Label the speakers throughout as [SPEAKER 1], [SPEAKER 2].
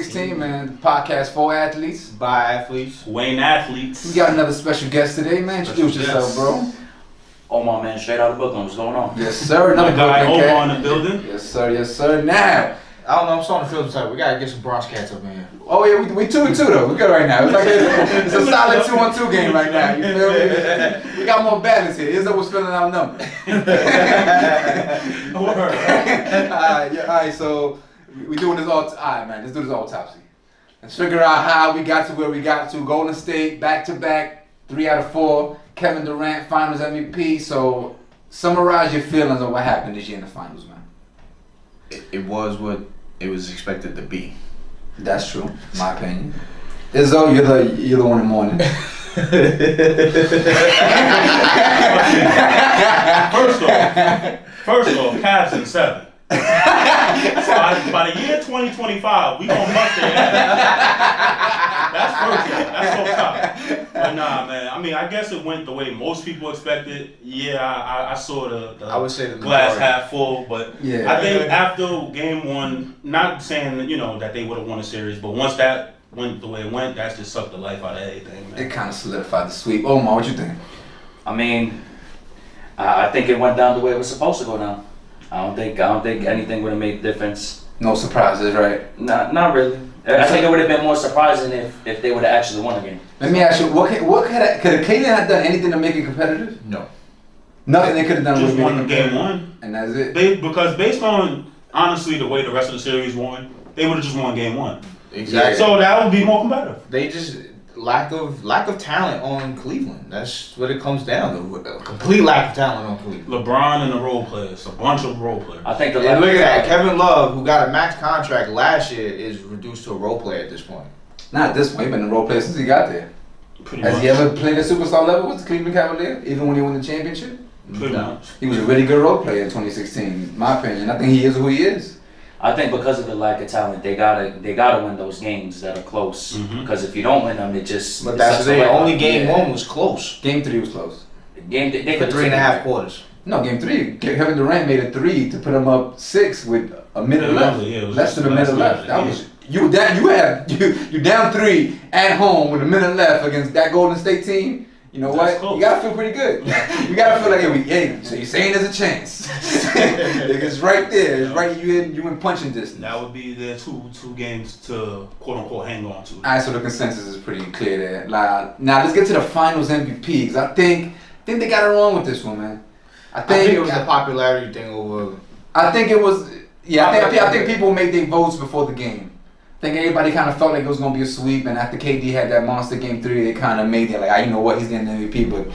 [SPEAKER 1] 16, man. Podcast for athletes.
[SPEAKER 2] By athletes.
[SPEAKER 3] Wayne athletes.
[SPEAKER 1] We got another special guest today, man. Introduce yourself, bro.
[SPEAKER 4] Omar, man, straight out of Brooklyn. What's going on?
[SPEAKER 1] Yes, sir. Another
[SPEAKER 3] guy
[SPEAKER 1] Brooklyn cat.
[SPEAKER 3] Omar in the building.
[SPEAKER 1] Yes, sir. Yes, sir. Now.
[SPEAKER 2] I don't know, I'm starting to feel some type. We gotta get some Bronx cats up in here.
[SPEAKER 1] Oh, yeah, we 2-2, though. We good right now. It's like it's a solid 2-on-2 game right now. You feel me? We got more balance here. Here's what's filling our number. All right, so we doing this all right, man. Let's do this autopsy. Let's figure out how we got to where we got to. Golden State, back-to-back, 3 out of 4. Kevin Durant, Finals MVP. So summarize your feelings on what happened this year in the Finals, man.
[SPEAKER 2] It was what it was expected to be.
[SPEAKER 1] That's true, in my opinion. Izzo, you're the one in the morning.
[SPEAKER 3] First off, Cavs in 7. By the year 2025, we gonna bust their ass. That's first off. That's so tough. But nah, man. I mean, I guess it went the way most people expected. Yeah, I saw the
[SPEAKER 2] I would say the
[SPEAKER 3] glass
[SPEAKER 2] majority.
[SPEAKER 3] half full, but
[SPEAKER 1] Yeah.
[SPEAKER 3] I think after game 1, not saying that they would have won a series, but once that went the way it went, that's just sucked the life out of everything, man.
[SPEAKER 1] It kind of solidified the sweep. Omar, what you think?
[SPEAKER 4] I mean, I think it went down the way it was supposed to go down. I don't think anything would have made a difference.
[SPEAKER 1] No surprises, right?
[SPEAKER 4] Not really. I think it would have been more surprising if they would have actually won the game.
[SPEAKER 1] Let me ask you, what could Cleveland have done anything to make it competitive?
[SPEAKER 2] No.
[SPEAKER 1] Nothing they could have done.
[SPEAKER 3] Just
[SPEAKER 1] to make
[SPEAKER 3] won
[SPEAKER 1] it
[SPEAKER 3] game
[SPEAKER 1] competitive.
[SPEAKER 3] 1.
[SPEAKER 1] And that's it.
[SPEAKER 3] Because based on, honestly, the way the rest of the series won, they would have just won game 1.
[SPEAKER 2] Exactly.
[SPEAKER 3] So that would be more competitive.
[SPEAKER 2] They just lack of talent on Cleveland. That's what it comes down to. A complete lack of talent on Cleveland.
[SPEAKER 3] LeBron and the role players, a bunch of role players.
[SPEAKER 4] I think the
[SPEAKER 2] And look at that. Kevin Love, who got a max contract last year, is reduced to a role player at this point.
[SPEAKER 1] Not at this point. He's been a role player since he got there.
[SPEAKER 3] Pretty
[SPEAKER 1] Has
[SPEAKER 3] much.
[SPEAKER 1] he ever played at superstar level with the Cleveland Cavaliers, even when he won the championship?
[SPEAKER 3] Pretty
[SPEAKER 2] No.
[SPEAKER 3] much.
[SPEAKER 1] He was a really good role player in 2016, in my opinion. I think he is who he is.
[SPEAKER 4] I think because of the lack of talent, they gotta win those games that are close.
[SPEAKER 3] Mhm.
[SPEAKER 4] Because if you don't win them, it just.
[SPEAKER 2] But
[SPEAKER 4] it
[SPEAKER 2] that's
[SPEAKER 4] sucks
[SPEAKER 2] the
[SPEAKER 4] the life
[SPEAKER 2] only
[SPEAKER 4] out.
[SPEAKER 2] game
[SPEAKER 1] Yeah.
[SPEAKER 2] 1 was close.
[SPEAKER 1] Game 3 was close.
[SPEAKER 4] Game they
[SPEAKER 2] For
[SPEAKER 4] could've
[SPEAKER 2] 3.5
[SPEAKER 4] taken it.
[SPEAKER 2] quarters.
[SPEAKER 1] No, game 3. Kevin Durant made a 3 to put him up 6 with a minute left.
[SPEAKER 3] Yeah, it was
[SPEAKER 1] Less than a minute left. That
[SPEAKER 3] yeah.
[SPEAKER 1] was you down. You down 3 at home with a minute left against that Golden State team. You know
[SPEAKER 3] That's
[SPEAKER 1] what?
[SPEAKER 3] close.
[SPEAKER 1] You gotta feel pretty good. You gotta feel like, hey, so you're saying there's a chance? It's right there. It's right. You in punching distance.
[SPEAKER 3] That would be their two games to quote unquote hang on to.
[SPEAKER 1] Alright, so the consensus is pretty clear there. Now let's get to the Finals MVP because I think they got it wrong with this one, man.
[SPEAKER 2] I think it was the popularity thing over.
[SPEAKER 1] I think it was. Yeah, I think people made their votes before the game. I think everybody kind of felt like it was gonna be a sweep, and after KD had that monster game 3, they kind of made it like, you know what, he's getting the MVP. But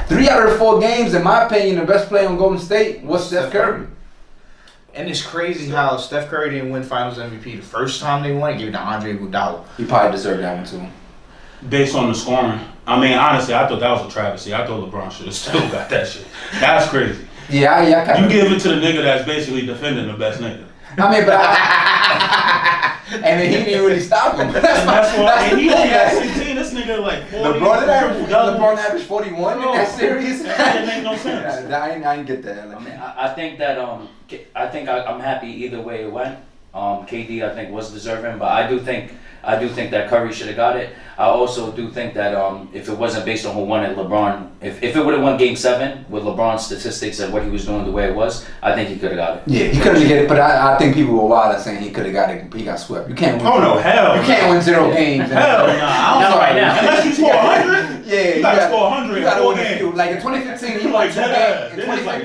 [SPEAKER 1] 3 out of the 4 games, in my opinion, the best player on Golden State was Steph Curry.
[SPEAKER 2] And it's crazy how Steph Curry didn't win Finals MVP the first time they won. He gave it to Andre Iguodala.
[SPEAKER 1] He probably deserved that one too.
[SPEAKER 3] Based on the scoring. I mean, honestly, I thought that was a travesty. I thought LeBron should have still got that shit. That's crazy.
[SPEAKER 1] Yeah, I kind
[SPEAKER 3] You
[SPEAKER 1] of.
[SPEAKER 3] give it to the nigga that's basically defending the best nigga.
[SPEAKER 1] I mean, but and then he didn't really stop him.
[SPEAKER 3] And that's why and he only had 16. This nigga like 40.
[SPEAKER 1] LeBron averaged 41 in that series.
[SPEAKER 3] That didn't make no sense.
[SPEAKER 1] I didn't get that.
[SPEAKER 4] I mean, I think that I'm happy either way it went. KD I think was deserving, but I do think that Curry should have got it. I also do think that if it wasn't based on who won it, LeBron, if it would have won Game 7 with LeBron's statistics and what he was doing the way it was, I think he could have got it.
[SPEAKER 1] Yeah, he couldn't get it, but I think people were wild at saying he could have got it. He got swept. You can't win.
[SPEAKER 3] Oh no, hell.
[SPEAKER 1] You can't win 0 games.
[SPEAKER 3] Hell nah.
[SPEAKER 4] Not right now.
[SPEAKER 3] Unless you score 100.
[SPEAKER 1] Yeah,
[SPEAKER 3] You gotta score 100
[SPEAKER 1] You
[SPEAKER 3] in
[SPEAKER 1] gotta
[SPEAKER 3] 4
[SPEAKER 1] win a few.
[SPEAKER 3] games.
[SPEAKER 1] Like in 2015, he won
[SPEAKER 3] Like
[SPEAKER 1] 2
[SPEAKER 3] that.
[SPEAKER 1] games. In
[SPEAKER 3] This is like,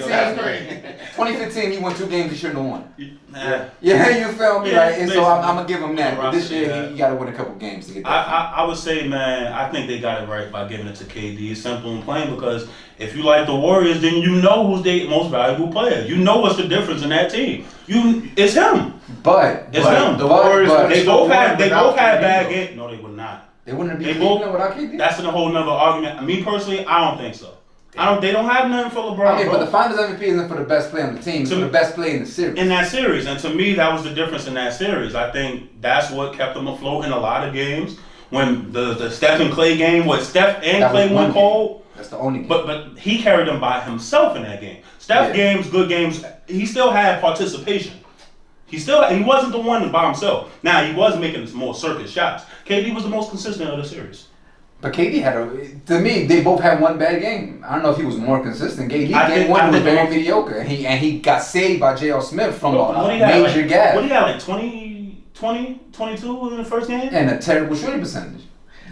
[SPEAKER 1] 2015, he won 2 games he shouldn't have won.
[SPEAKER 3] Nah.
[SPEAKER 1] Yeah, you feel me?
[SPEAKER 3] Yeah,
[SPEAKER 1] Right? And so I'm gonna give him that. But this
[SPEAKER 3] Yeah.
[SPEAKER 1] year, he got to win a couple games to get that.
[SPEAKER 3] I would say, man, I think they got it right by giving it to KD. It's simple and plain because if you like the Warriors, then you know who's their most valuable player. You know what's the difference in that team. It's him.
[SPEAKER 1] But
[SPEAKER 3] It's him.
[SPEAKER 2] The Warriors,
[SPEAKER 3] They both had
[SPEAKER 2] without
[SPEAKER 3] bad
[SPEAKER 2] KD,
[SPEAKER 3] games. No, they would not.
[SPEAKER 1] they wouldn't be
[SPEAKER 3] They
[SPEAKER 1] Cleveland
[SPEAKER 3] both-
[SPEAKER 1] without KD.
[SPEAKER 3] That's a whole nother argument. Me personally, I don't think so. They don't have nothing for LeBron.
[SPEAKER 1] I mean,
[SPEAKER 3] bro.
[SPEAKER 1] but the Finals MVP isn't for the best player on the team. It's for the best player in the series.
[SPEAKER 3] In that series, and to me, that was the difference in that series. I think that's what kept them afloat in a lot of games. When the Steph and Clay game, what Steph and
[SPEAKER 1] That was
[SPEAKER 3] Clay
[SPEAKER 1] one
[SPEAKER 3] went
[SPEAKER 1] game.
[SPEAKER 3] cold,
[SPEAKER 1] That's the only game.
[SPEAKER 3] but he carried them by himself in that game. Steph
[SPEAKER 1] Yeah.
[SPEAKER 3] games, good games, he still had participation. He wasn't the one by himself. Now he was making more circus shots. KD was the most consistent of the series.
[SPEAKER 1] But KD to me, they both had one bad game. I don't know if he was more consistent. KD game one was very mediocre, and he got saved by J.L. Smith from a major gap.
[SPEAKER 3] What do you have, like 22 in the first game?
[SPEAKER 1] And a terrible shooting percentage.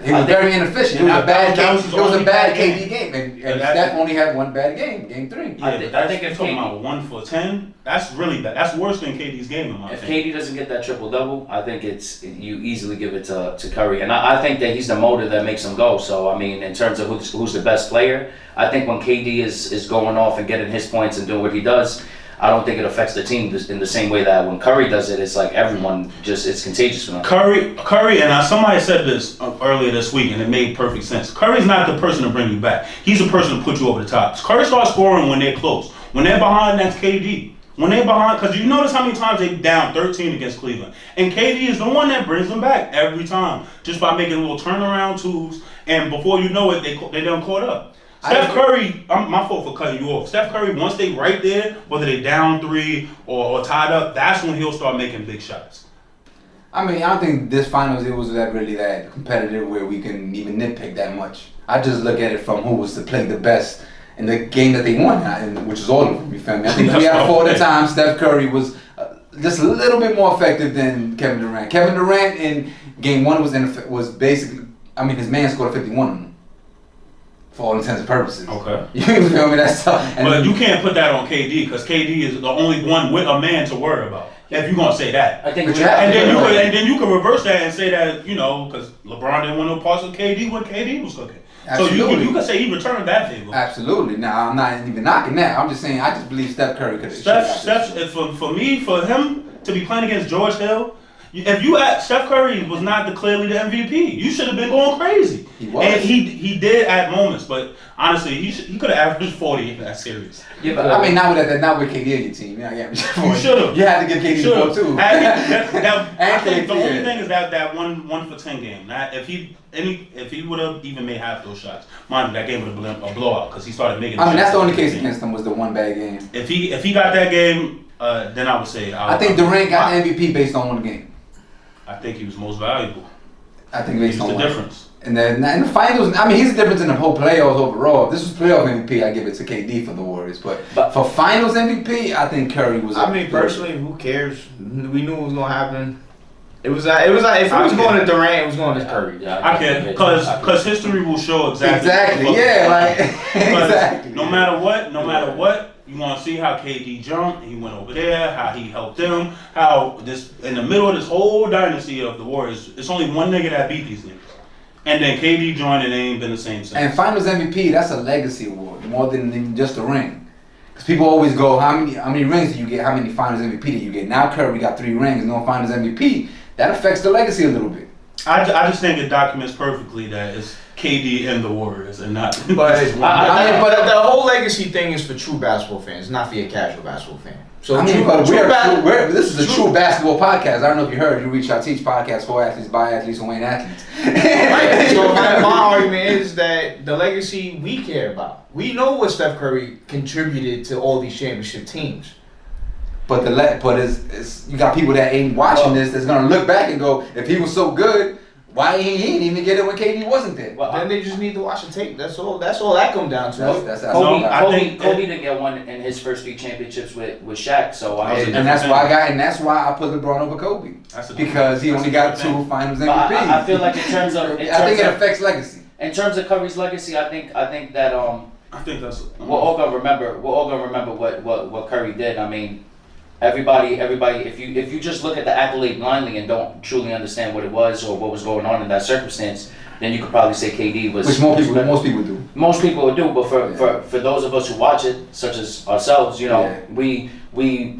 [SPEAKER 1] He was very inefficient. It was a bad game. It was a bad KD game, and Steph only had one bad game, game 3.
[SPEAKER 3] Yeah, I think if talking about 1 for 10, that's really bad. That's worse than KD's game in my opinion.
[SPEAKER 4] If KD doesn't get that triple double, I think you easily give it to Curry, and I think that he's the motor that makes him go. So I mean, in terms of who's the best player, I think when KD is going off and getting his points and doing what he does, I don't think it affects the team in the same way that when Curry does it, it's like everyone it's contagious for them.
[SPEAKER 3] Curry, and somebody said this earlier this week, and it made perfect sense. Curry's not the person to bring you back. He's the person to put you over the top. Curry starts scoring when they're close. When they're behind, that's KD. When they're behind, because you notice how many times they down 13 against Cleveland. And KD is the one that brings them back every time, just by making little turnaround twos, and before you know it, they done caught up. Steph Curry, my fault for cutting you off. Steph Curry, once they right there, whether they down 3 or tied up, that's when he'll start making big shots.
[SPEAKER 1] I mean, I don't think this finals it was that competitive where we can even nitpick that much. I just look at it from who was to play the best in the game that they won, which is all of them. You feel me? I think 3 out of 4 of the time, Steph Curry was just a little bit more effective than Kevin Durant. Kevin Durant in game 1 was basically, I mean, his man scored 51 on him. For all intents and purposes.
[SPEAKER 3] Okay.
[SPEAKER 1] You feel me? That's tough.
[SPEAKER 3] But you can't put that on KD because KD is the only one with a man to worry about. If you're gonna say that,
[SPEAKER 4] I think
[SPEAKER 3] and then you can reverse that and say that because LeBron didn't want no parts of KD when KD was cooking.
[SPEAKER 1] Absolutely.
[SPEAKER 3] So you can say he returned that favor.
[SPEAKER 1] Absolutely. Now I'm not even knocking that. I'm just saying I just believe Steph Curry could have.
[SPEAKER 3] For him to be playing against George Hill. If Steph Curry was not clearly the MVP, you should have been going crazy.
[SPEAKER 1] He was.
[SPEAKER 3] And he did at moments, but honestly, he could have averaged 40 in that series.
[SPEAKER 4] Yeah, but
[SPEAKER 1] I mean, not with KD on your team.
[SPEAKER 3] You should have.
[SPEAKER 1] You had to give KD the ball too.
[SPEAKER 3] I think the only thing is that 1 for 10 game. If he would have even made half those shots, mind you, that game would have been a blowout because he started making.
[SPEAKER 1] I mean, that's the only case against him was the one bad game.
[SPEAKER 3] If he got that game, then I would say.
[SPEAKER 1] I think Durant got the MVP based on one game.
[SPEAKER 3] I think he was most valuable.
[SPEAKER 1] I think based on
[SPEAKER 3] the
[SPEAKER 1] one.
[SPEAKER 3] Difference.
[SPEAKER 1] And then in the finals, I mean, he's the difference in the whole playoffs overall. If this was playoff MVP, I give it to KD for the Warriors. But for finals MVP, I think Curry was.
[SPEAKER 2] I mean, personally, who cares? We knew it was gonna happen. It was like if it was going to Durant, it was going to Curry.
[SPEAKER 3] I can because history will show exactly.
[SPEAKER 1] Exactly.
[SPEAKER 3] No matter what. You want to see how KD jumped, he went over there, how he helped them, how this in the middle of this whole dynasty of the Warriors, it's only one nigga that beat these niggas. And then KD joined and it ain't been the same since.
[SPEAKER 1] And Finals MVP, that's a legacy award more than just a ring. Because people always go, how many rings do you get? How many Finals MVP do you get? Now Curry got 3 rings, no Finals MVP. That affects the legacy a little bit.
[SPEAKER 3] I just think it documents perfectly that it's KD and the Warriors and not.
[SPEAKER 2] But but the whole legacy thing is for true basketball fans, not for your casual basketball fan. So
[SPEAKER 1] this is a true basketball podcast. I don't know if you heard. You reach our Teach podcast for athletes, by athletes, and Wayne athletes.
[SPEAKER 2] Right. So my argument is that the legacy we care about. We know what Steph Curry contributed to all these championship teams.
[SPEAKER 1] But it's you got people that ain't watching this that's gonna look back and go, if he was so good, why he didn't even get it when KD wasn't there?
[SPEAKER 2] Well, then they just need to watch the tape. That's all that comes down to.
[SPEAKER 4] Kobe didn't get one in his first 3 championships with Shaq. So
[SPEAKER 1] that's why I put LeBron over Kobe because he only got 2 Finals MVP.
[SPEAKER 4] I feel like in terms of
[SPEAKER 1] I think it affects legacy.
[SPEAKER 4] In terms of Curry's legacy, I think that
[SPEAKER 3] I think that's
[SPEAKER 4] we're all gonna remember what Curry did. I mean. Everybody. If you just look at the accolade blindly and don't truly understand what it was or what was going on in that circumstance, then you could probably say KD was.
[SPEAKER 1] Which most people do.
[SPEAKER 4] Most people would do, but for those of us who watch it, such as ourselves, we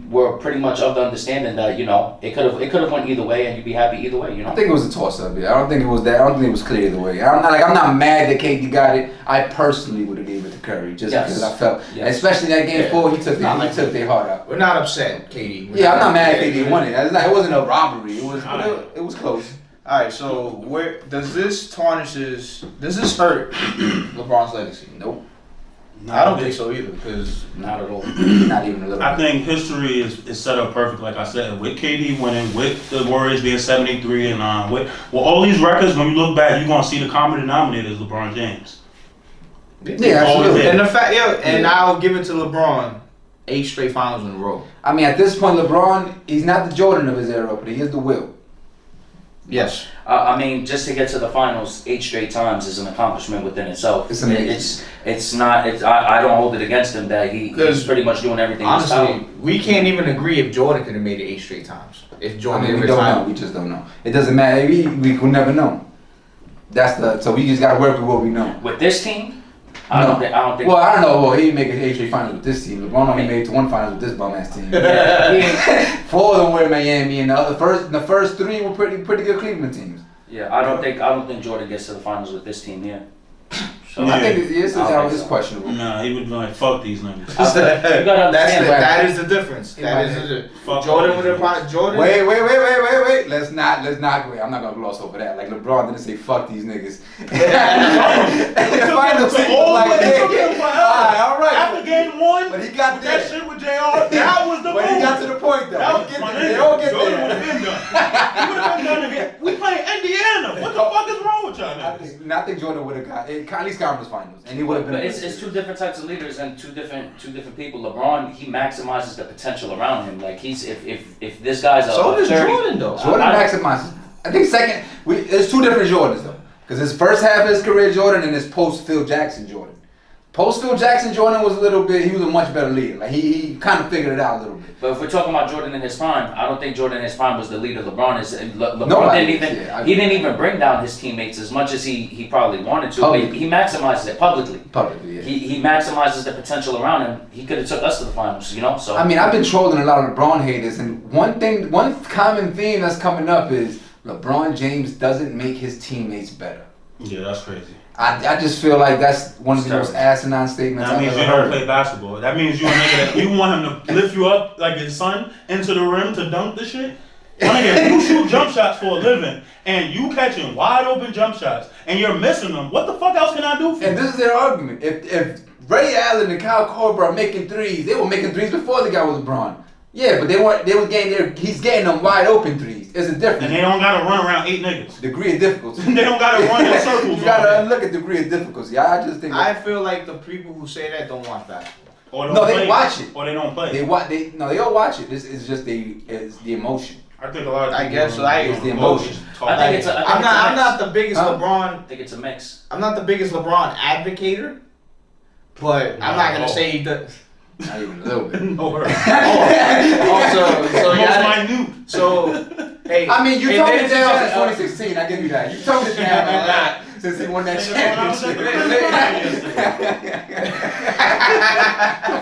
[SPEAKER 4] were pretty much of the understanding that it could have went either way, and you'd be happy either way.
[SPEAKER 1] I think it was a toss up. Yeah, I don't think it was that. I don't think it was clear either way. I'm not mad that KD got it. I personally would have gave it to Curry because I felt, especially that game 4, he took their heart out.
[SPEAKER 2] We're not upset, KD.
[SPEAKER 1] I'm not mad at KD won it. It wasn't a robbery. It was close.
[SPEAKER 2] All right, so where does this hurt LeBron's legacy?
[SPEAKER 1] Nope.
[SPEAKER 2] I don't think so either, because
[SPEAKER 4] Not at all.
[SPEAKER 1] Not even a little.
[SPEAKER 3] I think history is set up perfect, like I said, with KD winning, with the Warriors being 73-9, with all these records. When you look back, you're gonna see the common denominator is LeBron James.
[SPEAKER 1] Yeah,
[SPEAKER 3] Always
[SPEAKER 1] absolutely.
[SPEAKER 3] there.
[SPEAKER 2] and the fact, and I'll give it to LeBron, 8 straight finals in a row.
[SPEAKER 1] I mean, at this point, LeBron, he's not the Jordan of his era, but he is the Will.
[SPEAKER 2] Yes.
[SPEAKER 4] I mean, just to get to the finals 8 straight times is an accomplishment within itself.
[SPEAKER 1] It's amazing.
[SPEAKER 4] It's not. I don't hold it against him that he's pretty much doing everything.
[SPEAKER 2] Honestly, we can't even agree if Jordan could have made it 8 straight times. If
[SPEAKER 1] I
[SPEAKER 2] Jordan
[SPEAKER 1] mean, we
[SPEAKER 2] did
[SPEAKER 1] don't
[SPEAKER 2] time.
[SPEAKER 1] know. We just don't know. It doesn't matter. We will never know. So we just gotta work with what we know.
[SPEAKER 4] with this team, I don't think.
[SPEAKER 1] Well, I don't know. Well, he didn't make it 8 straight finals with this team. LeBron only made it to 1 finals with this bum ass team.
[SPEAKER 4] Yeah,
[SPEAKER 1] 4 of them were in Miami, and the first 3 were pretty good Cleveland teams.
[SPEAKER 4] I don't think Jordan gets to the finals with this team here. So
[SPEAKER 3] Yeah.
[SPEAKER 1] I think it's
[SPEAKER 4] so.
[SPEAKER 1] questionable.
[SPEAKER 3] Nah, he would be like, fuck these niggas.
[SPEAKER 4] You gotta understand.
[SPEAKER 2] That is the difference. That is the
[SPEAKER 3] Fuck
[SPEAKER 2] Jordan
[SPEAKER 3] all
[SPEAKER 2] would
[SPEAKER 3] these
[SPEAKER 2] have Jordan.
[SPEAKER 1] Wait. Let's not wait. I'm not gonna gloss over that. Like LeBron didn't say fuck these niggas. The final team was like, all right.
[SPEAKER 3] After game 1,
[SPEAKER 1] But he got there.
[SPEAKER 3] that shit with JR, that was the
[SPEAKER 1] But he
[SPEAKER 3] move.
[SPEAKER 1] got to the point though.
[SPEAKER 3] That
[SPEAKER 1] They
[SPEAKER 3] was
[SPEAKER 1] get
[SPEAKER 3] my
[SPEAKER 1] there.
[SPEAKER 3] nigga.
[SPEAKER 1] They all get
[SPEAKER 3] Jordan would have
[SPEAKER 1] there.
[SPEAKER 3] been done. He would have been done again. We playing Indiana. What the fuck is wrong with y'all niggas?
[SPEAKER 1] I think Jordan would have got at least conference finals, and he would have been.
[SPEAKER 4] But it's 2 different types of leaders and two different people. LeBron, he maximizes the potential around him. Like if this guy's
[SPEAKER 2] So does
[SPEAKER 4] 30,
[SPEAKER 2] Jordan though.
[SPEAKER 1] Jordan maximizes. I think second. There's 2 different Jordans though, because his first half of his career Jordan and his post Phil Jackson Jordan. Post Phil Jackson Jordan was a little bit. He was a much better leader. Like he kind of figured it out a little bit.
[SPEAKER 4] But if we're talking about Jordan in his prime, I don't think Jordan in his prime was the leader. LeBron is. LeBron
[SPEAKER 1] Nobody
[SPEAKER 4] didn't
[SPEAKER 1] is,
[SPEAKER 4] even.
[SPEAKER 1] yeah,
[SPEAKER 4] he didn't even bring down his teammates as much as he probably wanted to. But
[SPEAKER 1] Publicly.
[SPEAKER 4] he maximizes it publicly.
[SPEAKER 1] Publicly, yeah.
[SPEAKER 4] He maximizes the potential around him. He could have took us to the finals, you know. So
[SPEAKER 1] I mean, I've been trolling a lot of LeBron haters, and one common theme that's coming up is LeBron James doesn't make his teammates better.
[SPEAKER 3] Yeah, that's crazy.
[SPEAKER 1] I just feel like that's one of the most asinine statements
[SPEAKER 3] That
[SPEAKER 1] I've
[SPEAKER 3] means
[SPEAKER 1] ever
[SPEAKER 3] you don't
[SPEAKER 1] heard.
[SPEAKER 3] play basketball. That means you a nigga that you want him to lift you up like his son into the rim to dunk the shit. My nigga, if you shoot jump shots for a living and you catching wide open jump shots and you're missing them, what the fuck else can I do for
[SPEAKER 1] And
[SPEAKER 3] you?
[SPEAKER 1] this is their argument. If Ray Allen and Kyle Korver are making threes, they were making threes before they got with LeBron. Yeah, but they were getting he's getting them wide open threes. There's a difference.
[SPEAKER 3] And they don't gotta run around 8 niggas.
[SPEAKER 1] Degree of difficulty.
[SPEAKER 3] They don't gotta run in circles.
[SPEAKER 1] You gotta look at degree of difficulty. I just think
[SPEAKER 2] I feel like the people who say that don't watch basketball.
[SPEAKER 3] Or don't
[SPEAKER 1] No, they
[SPEAKER 3] play.
[SPEAKER 1] watch it.
[SPEAKER 3] Or they don't play.
[SPEAKER 1] they all watch it. This is just it's the emotion.
[SPEAKER 3] I think a lot of
[SPEAKER 2] I
[SPEAKER 3] people
[SPEAKER 2] guess so.
[SPEAKER 1] It's the emotion.
[SPEAKER 4] I think it's a.
[SPEAKER 2] I'm not the biggest
[SPEAKER 1] Huh?
[SPEAKER 2] LeBron.
[SPEAKER 4] I think it's a mix.
[SPEAKER 2] I'm not the biggest LeBron advocator, but I'm not gonna say he does.
[SPEAKER 1] Not even a little bit.
[SPEAKER 3] No word.
[SPEAKER 2] Also, so
[SPEAKER 3] Most
[SPEAKER 2] yeah.
[SPEAKER 3] minute.
[SPEAKER 2] So, hey.
[SPEAKER 1] I mean, you
[SPEAKER 2] and
[SPEAKER 1] told
[SPEAKER 2] then
[SPEAKER 1] it down since
[SPEAKER 2] suggest-
[SPEAKER 1] 2016. I give you that. You told it down a lot since he won that championship.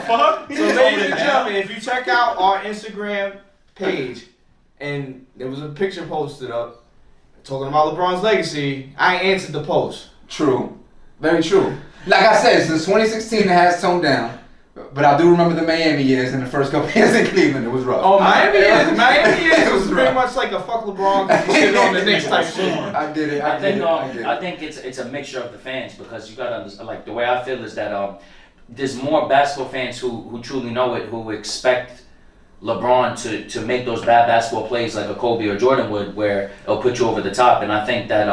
[SPEAKER 3] Fuck.
[SPEAKER 2] So, ladies and gentlemen, if you check out our Instagram page, and there was a picture posted up talking about LeBron's legacy, I answered the post.
[SPEAKER 1] True. Very true. Like I said, since 2016 it has toned down. But I do remember the Miami years and the first couple years in Cleveland. It was rough.
[SPEAKER 2] Oh, Miami
[SPEAKER 1] It
[SPEAKER 2] was
[SPEAKER 1] was
[SPEAKER 2] pretty
[SPEAKER 1] rough.
[SPEAKER 2] much like a fuck LeBron because you shit on the Knicks type shit.
[SPEAKER 1] I get it.
[SPEAKER 4] I
[SPEAKER 1] get it,
[SPEAKER 4] think
[SPEAKER 1] get
[SPEAKER 4] I
[SPEAKER 1] it.
[SPEAKER 4] think it's a mixture of the fans because you gotta understand. Like the way I feel is that there's more basketball fans who truly know it, who expect LeBron to make those bad basketball plays like a Kobe or Jordan would, where it'll put you over the top. And I think that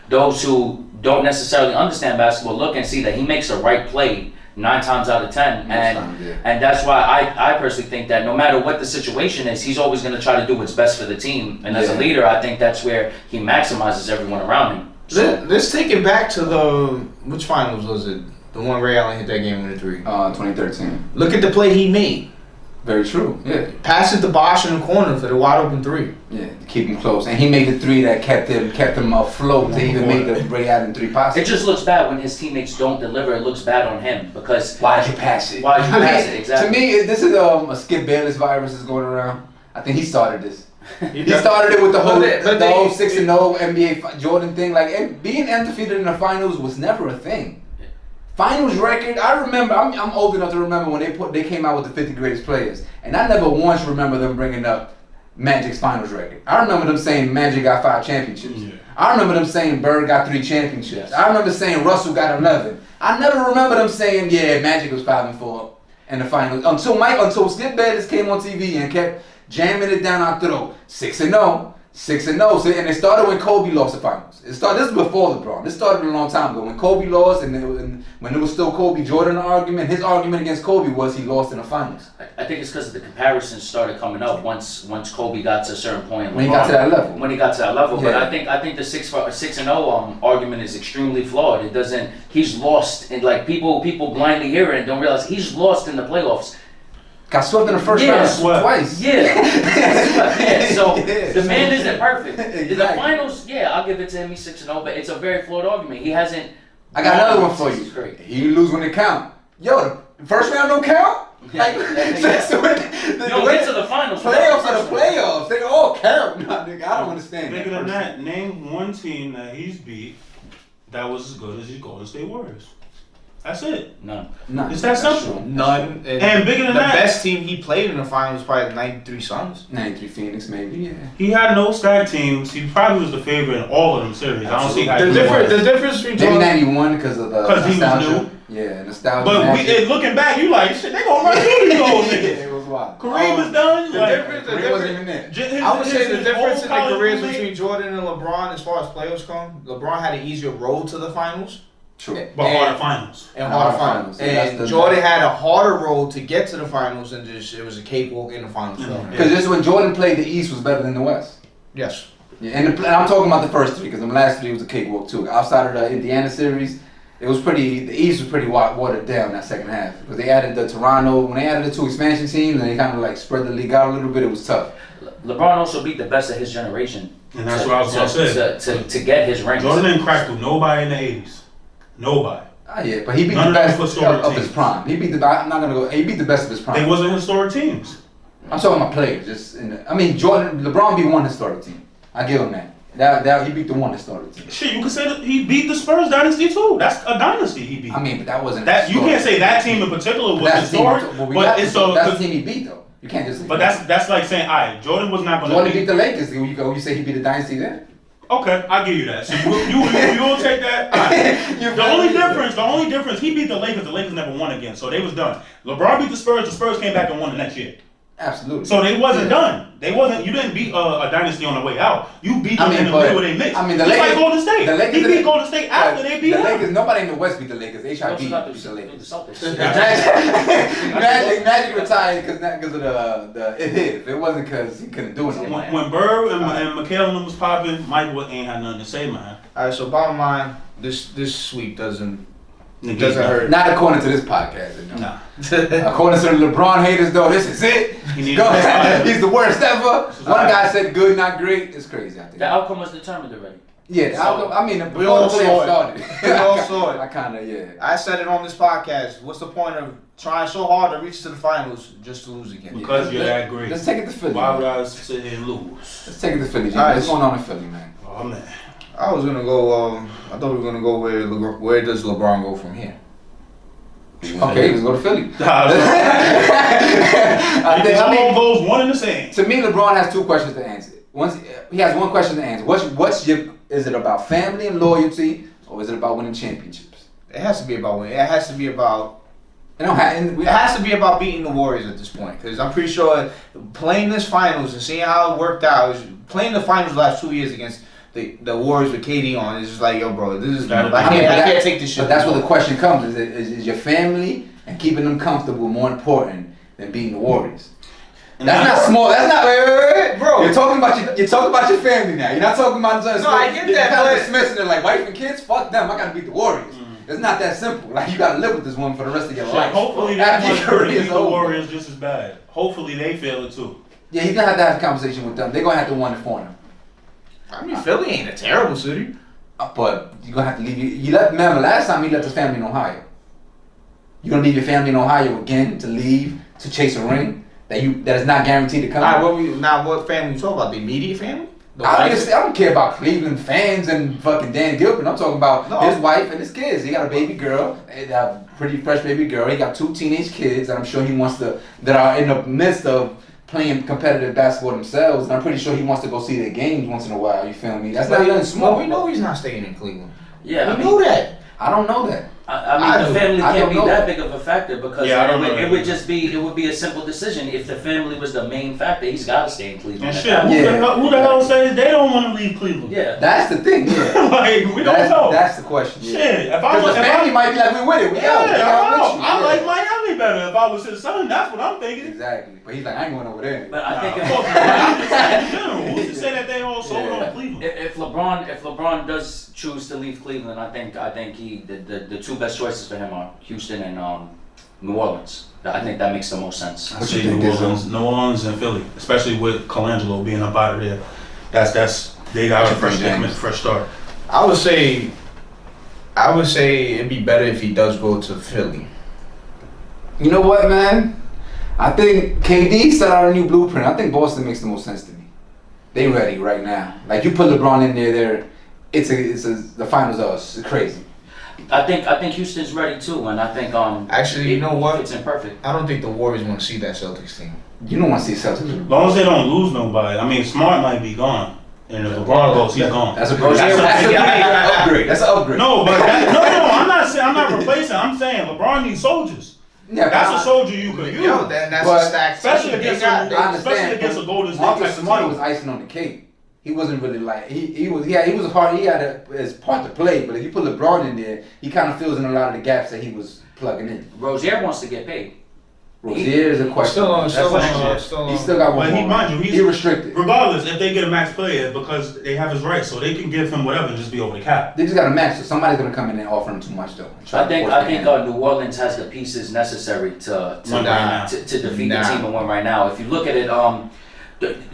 [SPEAKER 4] those who don't necessarily understand basketball look and see that he makes a right play 9 times out of 10, and that's why I personally think that no matter what the situation is, he's always going to try to do what's best for the team. And as a leader, I think that's where he maximizes everyone around him. So,
[SPEAKER 2] Let's take it back to the which finals was it? The one Ray Allen hit that game winning 3.
[SPEAKER 1] 2013.
[SPEAKER 2] Look at the play he made.
[SPEAKER 1] Very true. Yeah.
[SPEAKER 2] Pass it to Bosh in the corner for the wide open 3.
[SPEAKER 1] Yeah. To keep him close, and he made the 3 that kept him afloat. To even make the Ray Allen 3 possible.
[SPEAKER 4] it just looks bad when his teammates don't deliver. It looks bad on him because
[SPEAKER 1] Why'd you pass it?
[SPEAKER 4] Why'd you pass it? Exactly.
[SPEAKER 1] To me, this is a Skip Bayless virus is going around. I think he started this. He started it with the whole 6-0 NBA Jordan thing. Like being undefeated in the finals was never a thing. Finals record. I remember. I'm old enough to remember when they came out with the 50 greatest players, and I never once remember them bringing up Magic's finals record. I remember them saying Magic got 5 championships.
[SPEAKER 3] Yeah.
[SPEAKER 1] I remember them saying Bird got 3 championships. I remember saying Russell got 11. I never remember them saying, yeah, Magic was 5-4 in the finals. Until Skip Bayless came on TV and kept jamming it down our throat. 6-0. 6-0. So, and it started when Kobe lost the finals. This is before LeBron. This started a long time ago. When Kobe lost and when it was still Kobe Jordan argument, his argument against Kobe was he lost in the finals.
[SPEAKER 4] I think it's because the comparisons started coming up once Kobe got to a certain point.
[SPEAKER 1] When he got to that level.
[SPEAKER 4] When he got to that level,
[SPEAKER 1] Yeah.
[SPEAKER 4] but I think the 6-0 argument is extremely flawed. It doesn't. He's lost, and like people blindly hear it and don't realize he's lost in the playoffs.
[SPEAKER 1] Got swept in the first
[SPEAKER 4] Yeah,
[SPEAKER 1] round
[SPEAKER 3] swept.
[SPEAKER 1] twice.
[SPEAKER 4] Yeah. So
[SPEAKER 1] Yeah,
[SPEAKER 4] the man isn't perfect.
[SPEAKER 1] Exactly.
[SPEAKER 4] The finals, yeah, I'll give it to him. He's 6-0, but it's a very flawed argument. He hasn't.
[SPEAKER 1] I got another one for
[SPEAKER 4] This
[SPEAKER 1] you.
[SPEAKER 4] is great.
[SPEAKER 1] He lose when it count. Yo, the first round don't count? Like, so
[SPEAKER 4] You don't get to the finals.
[SPEAKER 1] playoffs are the playoffs. They all count. Nah, nigga, I don't understand
[SPEAKER 3] Bigger
[SPEAKER 1] that.
[SPEAKER 3] than that, name one team that he's beat that was as good as his Golden State Warriors. That's it.
[SPEAKER 4] None.
[SPEAKER 1] Nah,
[SPEAKER 3] It's that
[SPEAKER 1] that's
[SPEAKER 3] simple.
[SPEAKER 1] true.
[SPEAKER 2] None.
[SPEAKER 3] And bigger than
[SPEAKER 2] the
[SPEAKER 3] that-
[SPEAKER 2] best team he played in the finals was probably the '93 Suns.
[SPEAKER 1] 93 Phoenix, maybe, yeah.
[SPEAKER 3] He had no stack teams. He probably was the favorite in all of them series. I don't see how
[SPEAKER 2] The
[SPEAKER 3] he
[SPEAKER 2] difference between
[SPEAKER 1] Maybe
[SPEAKER 2] Jordan.
[SPEAKER 1] 91 because of the
[SPEAKER 3] 'Cause he was
[SPEAKER 1] nostalgia.
[SPEAKER 3] new.
[SPEAKER 1] Yeah, nostalgia.
[SPEAKER 3] But
[SPEAKER 1] magic.
[SPEAKER 3] looking back, you like, shit, they gonna run through these old
[SPEAKER 1] Yeah,
[SPEAKER 3] niggas.
[SPEAKER 1] it was wild.
[SPEAKER 3] Kareem is done.
[SPEAKER 2] The
[SPEAKER 3] Like,
[SPEAKER 2] difference-
[SPEAKER 1] Kareem wasn't even there.
[SPEAKER 2] I would say the difference in the
[SPEAKER 3] old
[SPEAKER 2] careers
[SPEAKER 3] college
[SPEAKER 2] between Jordan and LeBron as far as playoffs come, LeBron had an easier road to the finals
[SPEAKER 1] True.
[SPEAKER 3] but harder finals.
[SPEAKER 2] and
[SPEAKER 1] Harder
[SPEAKER 2] harder finals.
[SPEAKER 1] finals. Yeah, that's
[SPEAKER 2] And
[SPEAKER 1] the-
[SPEAKER 2] Jordan had a harder road to get to the finals and just it was a cakewalk in the finals.
[SPEAKER 3] Mhm.
[SPEAKER 1] Because just when Jordan played, the East was better than the West.
[SPEAKER 2] Yes.
[SPEAKER 1] Yeah, and I'm talking about the first 3 because the last 3 was a cakewalk too. Outside of the Indiana series, it was pretty. The East was pretty watered down that second half because they added the Toronto. When they added the 2 expansion teams and they kind of like spread the league out a little bit, it was tough.
[SPEAKER 4] LeBron also beat the best of his generation.
[SPEAKER 3] And that's what I was gonna say.
[SPEAKER 4] To get his rings.
[SPEAKER 3] Jordan didn't crack through nobody in the 80s. Nobody.
[SPEAKER 1] Ah, yeah, but he beat
[SPEAKER 3] None
[SPEAKER 1] the
[SPEAKER 3] of them
[SPEAKER 1] best
[SPEAKER 3] were
[SPEAKER 1] of
[SPEAKER 3] historic
[SPEAKER 1] his
[SPEAKER 3] teams.
[SPEAKER 1] prime. He beat the. I'm not gonna go. He beat the best of his prime.
[SPEAKER 3] They wasn't historic teams.
[SPEAKER 1] I'm talking about players. LeBron beat one historic team. I give him that. That he beat the one historic team.
[SPEAKER 3] Shit, you could say that he beat the Spurs dynasty too. That's a dynasty he beat.
[SPEAKER 1] I mean, but that wasn't.
[SPEAKER 3] That you
[SPEAKER 1] historic.
[SPEAKER 3] can't say that team in particular was
[SPEAKER 1] That's the team.
[SPEAKER 3] historic, but it's
[SPEAKER 1] That's the
[SPEAKER 3] so.
[SPEAKER 1] team he beat though. You can't just.
[SPEAKER 3] But that's like saying, alright, Jordan was not gonna
[SPEAKER 1] Jordan
[SPEAKER 3] beat.
[SPEAKER 1] beat the Lakers. You say he beat the dynasty there.
[SPEAKER 3] Okay, I'll give you that. So you will take that. Alright. The only difference, he beat the Lakers never won again, so they was done. LeBron beat the Spurs came back and won the next year.
[SPEAKER 1] Absolutely.
[SPEAKER 3] So they wasn't done. You didn't beat a dynasty on the way out. You beat them in the middle of their mix.
[SPEAKER 1] I mean,
[SPEAKER 3] Just like Golden State.
[SPEAKER 1] The Lakers,
[SPEAKER 3] He beat Golden State after they beat
[SPEAKER 1] the
[SPEAKER 3] him.
[SPEAKER 1] Lakers. Nobody in the West beat the Lakers.
[SPEAKER 4] He
[SPEAKER 1] HIV
[SPEAKER 4] also got
[SPEAKER 1] beat the
[SPEAKER 4] the
[SPEAKER 1] Lakers.
[SPEAKER 4] Celtics.
[SPEAKER 1] Magic retired because of the if it wasn't because he couldn't do it.
[SPEAKER 3] When Bird and McHale and them was popping, Mike ain't had nothing to say, man.
[SPEAKER 2] Alright, so bottom line, this sweep doesn't hurt.
[SPEAKER 1] Not according to this podcast. You know?
[SPEAKER 3] Nah.
[SPEAKER 1] According to the LeBron haters, though, this is it.
[SPEAKER 3] He needs
[SPEAKER 1] Go
[SPEAKER 3] to-
[SPEAKER 1] ahead. He's the worst ever. One guy said good, not great. It's crazy. I think.
[SPEAKER 4] The outcome was determined already.
[SPEAKER 1] Yeah, the outcome. I mean,
[SPEAKER 2] We
[SPEAKER 1] before
[SPEAKER 2] all
[SPEAKER 1] the playoffs
[SPEAKER 2] saw it.
[SPEAKER 1] started.
[SPEAKER 2] We all saw it.
[SPEAKER 1] I kind of yeah.
[SPEAKER 2] I said it on this podcast. What's the point of trying so hard to reach to the finals just to lose again?
[SPEAKER 3] Because you're that great.
[SPEAKER 1] Let's take it to Philly.
[SPEAKER 3] Why would
[SPEAKER 1] man.
[SPEAKER 3] I sit here and lose?
[SPEAKER 1] Let's take it to Philly. Jimmy.
[SPEAKER 2] All right.
[SPEAKER 1] What's going on in Philly, man?
[SPEAKER 3] Oh man.
[SPEAKER 2] I was gonna go. I thought we were gonna go where does LeBron go from here?
[SPEAKER 1] Okay, let's go to Philly.
[SPEAKER 3] It's all those one and the same.
[SPEAKER 1] To me, LeBron has 2 questions to answer. Once he has 1 question to answer. Is it about family and loyalty, or is it about winning championships?
[SPEAKER 2] It has to be about winning. It has to be about.
[SPEAKER 1] You know,
[SPEAKER 2] It has to be about beating the Warriors at this point, because I'm pretty sure playing this finals and seeing how it worked out, playing the finals the last 2 years against the Warriors with KD on, it's just like, yo, bro, this is I can't take this shit.
[SPEAKER 1] But that's where the question comes: is your family and keeping them comfortable more important than beating the Warriors? That's not small. That's not, wait.
[SPEAKER 2] Bro.
[SPEAKER 1] You're talking about your family now. You're not talking about just.
[SPEAKER 2] No, I get
[SPEAKER 1] you're
[SPEAKER 2] that,
[SPEAKER 1] kind
[SPEAKER 2] but-
[SPEAKER 1] of dismissing it like wife and kids. Fuck them. I gotta beat the Warriors. It's not that simple. Like you gotta live with this one for the rest of your life.
[SPEAKER 3] Hopefully
[SPEAKER 1] After
[SPEAKER 3] that
[SPEAKER 1] your
[SPEAKER 3] one
[SPEAKER 1] career's
[SPEAKER 3] beat the
[SPEAKER 1] over.
[SPEAKER 3] Warriors just as bad. Hopefully they feel it too.
[SPEAKER 1] Yeah, he's gonna have a conversation with them. They're gonna have to want it for him.
[SPEAKER 2] I mean, Philly ain't a terrible city.
[SPEAKER 1] But you're gonna have to leave. Remember last time he left his family in Ohio. You gonna leave your family in Ohio again to leave to chase a ring that is not guaranteed to come?
[SPEAKER 2] What family you talking about? The immediate family? The
[SPEAKER 1] I
[SPEAKER 2] wife?
[SPEAKER 1] don't care about Cleveland fans and fucking Dan Gilbert. I'm talking about his wife and his kids. He got a baby girl, a pretty fresh baby girl. He got 2 teenage kids that I'm sure he wants that are in the midst of playing competitive basketball themselves, and I'm pretty sure he wants to go see their games once in a while. You feel me? That's not nothing small.
[SPEAKER 2] We know he's not staying in Cleveland.
[SPEAKER 4] Yeah,
[SPEAKER 2] We know that.
[SPEAKER 1] I don't know that.
[SPEAKER 4] I mean, the family
[SPEAKER 1] I
[SPEAKER 4] can't
[SPEAKER 1] don't
[SPEAKER 4] be
[SPEAKER 1] know.
[SPEAKER 4] that big of a factor because
[SPEAKER 3] Yeah, I don't know
[SPEAKER 4] it
[SPEAKER 3] that.
[SPEAKER 4] would just be a simple decision. If the family was the main factor, he's got to stay in Cleveland.
[SPEAKER 3] And
[SPEAKER 4] At
[SPEAKER 3] shit,
[SPEAKER 4] that point.
[SPEAKER 3] who the hell says they don't want to leave Cleveland?
[SPEAKER 4] Yeah.
[SPEAKER 1] That's the thing. Yeah.
[SPEAKER 3] Like, we don't know.
[SPEAKER 1] That's the question. Yeah.
[SPEAKER 3] Shit, if I
[SPEAKER 1] Because
[SPEAKER 3] was,
[SPEAKER 1] the family might be like, we with it. We out. We out with you.
[SPEAKER 3] I
[SPEAKER 1] Yeah.
[SPEAKER 3] like Miami better. If I was his son, that's what I'm thinking.
[SPEAKER 1] Exactly. But he's like, I ain't going over there.
[SPEAKER 4] But I think
[SPEAKER 3] I'm just saying in general. Who's to say that they all sold
[SPEAKER 1] Yeah.
[SPEAKER 3] on Cleveland?
[SPEAKER 4] if LeBron does choose to leave Cleveland, I think the two best choices for him are Houston and New Orleans. I think that makes the most sense.
[SPEAKER 3] I
[SPEAKER 1] What
[SPEAKER 3] say
[SPEAKER 1] you think,
[SPEAKER 3] New Orleans and Philly, especially with Colangelo being up out of there. That's they got a fresh
[SPEAKER 1] James?
[SPEAKER 3] fresh start.
[SPEAKER 2] I would say it'd be better if he does go to Philly.
[SPEAKER 1] You know what, man? I think KD set out a new blueprint. I think Boston makes the most sense to me. They ready right now. Like, you put LeBron in there, the finals are it's crazy.
[SPEAKER 4] I think Houston's ready too, and I think
[SPEAKER 2] Actually, you know what?
[SPEAKER 4] It's imperfect.
[SPEAKER 2] I don't think the Warriors want to see that Celtics team.
[SPEAKER 1] You don't want to see Celtics.
[SPEAKER 3] As long as they don't lose nobody. I mean, Smart might be gone, and if LeBron goes, he's gone.
[SPEAKER 1] That's a
[SPEAKER 4] Bro,
[SPEAKER 1] that's
[SPEAKER 4] yeah,
[SPEAKER 1] an upgrade. That's an upgrade.
[SPEAKER 3] No, but I'm not saying I'm not replacing. I'm saying LeBron needs soldiers.
[SPEAKER 1] Yeah,
[SPEAKER 3] That's a soldier you could use.
[SPEAKER 2] Yo, that's
[SPEAKER 1] But
[SPEAKER 2] a stacked
[SPEAKER 3] Especially
[SPEAKER 2] team.
[SPEAKER 3] against
[SPEAKER 2] They got-
[SPEAKER 3] especially against a Golden State
[SPEAKER 1] Marcus
[SPEAKER 3] type of
[SPEAKER 1] Smart
[SPEAKER 3] team.
[SPEAKER 1] was icing on the cake. He wasn't really like he was a part. He had his part to play, but if you put LeBron in there, he kind of fills in a lot of the gaps that he was plugging in.
[SPEAKER 4] Rozier wants to get paid.
[SPEAKER 1] Rozier is a question.
[SPEAKER 2] Still on,
[SPEAKER 1] That's
[SPEAKER 2] still
[SPEAKER 1] question.
[SPEAKER 2] on, still
[SPEAKER 1] He
[SPEAKER 2] on.
[SPEAKER 1] still got one
[SPEAKER 3] But he,
[SPEAKER 1] more.
[SPEAKER 3] mind you, he's
[SPEAKER 1] restricted.
[SPEAKER 3] regardless if they get a max player because they have his rights, so they can give him whatever and just be over the cap.
[SPEAKER 1] They just got a match, so somebody's gonna come in and offer him too much though. and try
[SPEAKER 4] I
[SPEAKER 1] to
[SPEAKER 4] think
[SPEAKER 1] force their hand.
[SPEAKER 4] New Orleans has the pieces necessary to
[SPEAKER 3] Win right now.
[SPEAKER 4] defeat the team and win right now. If you look at it,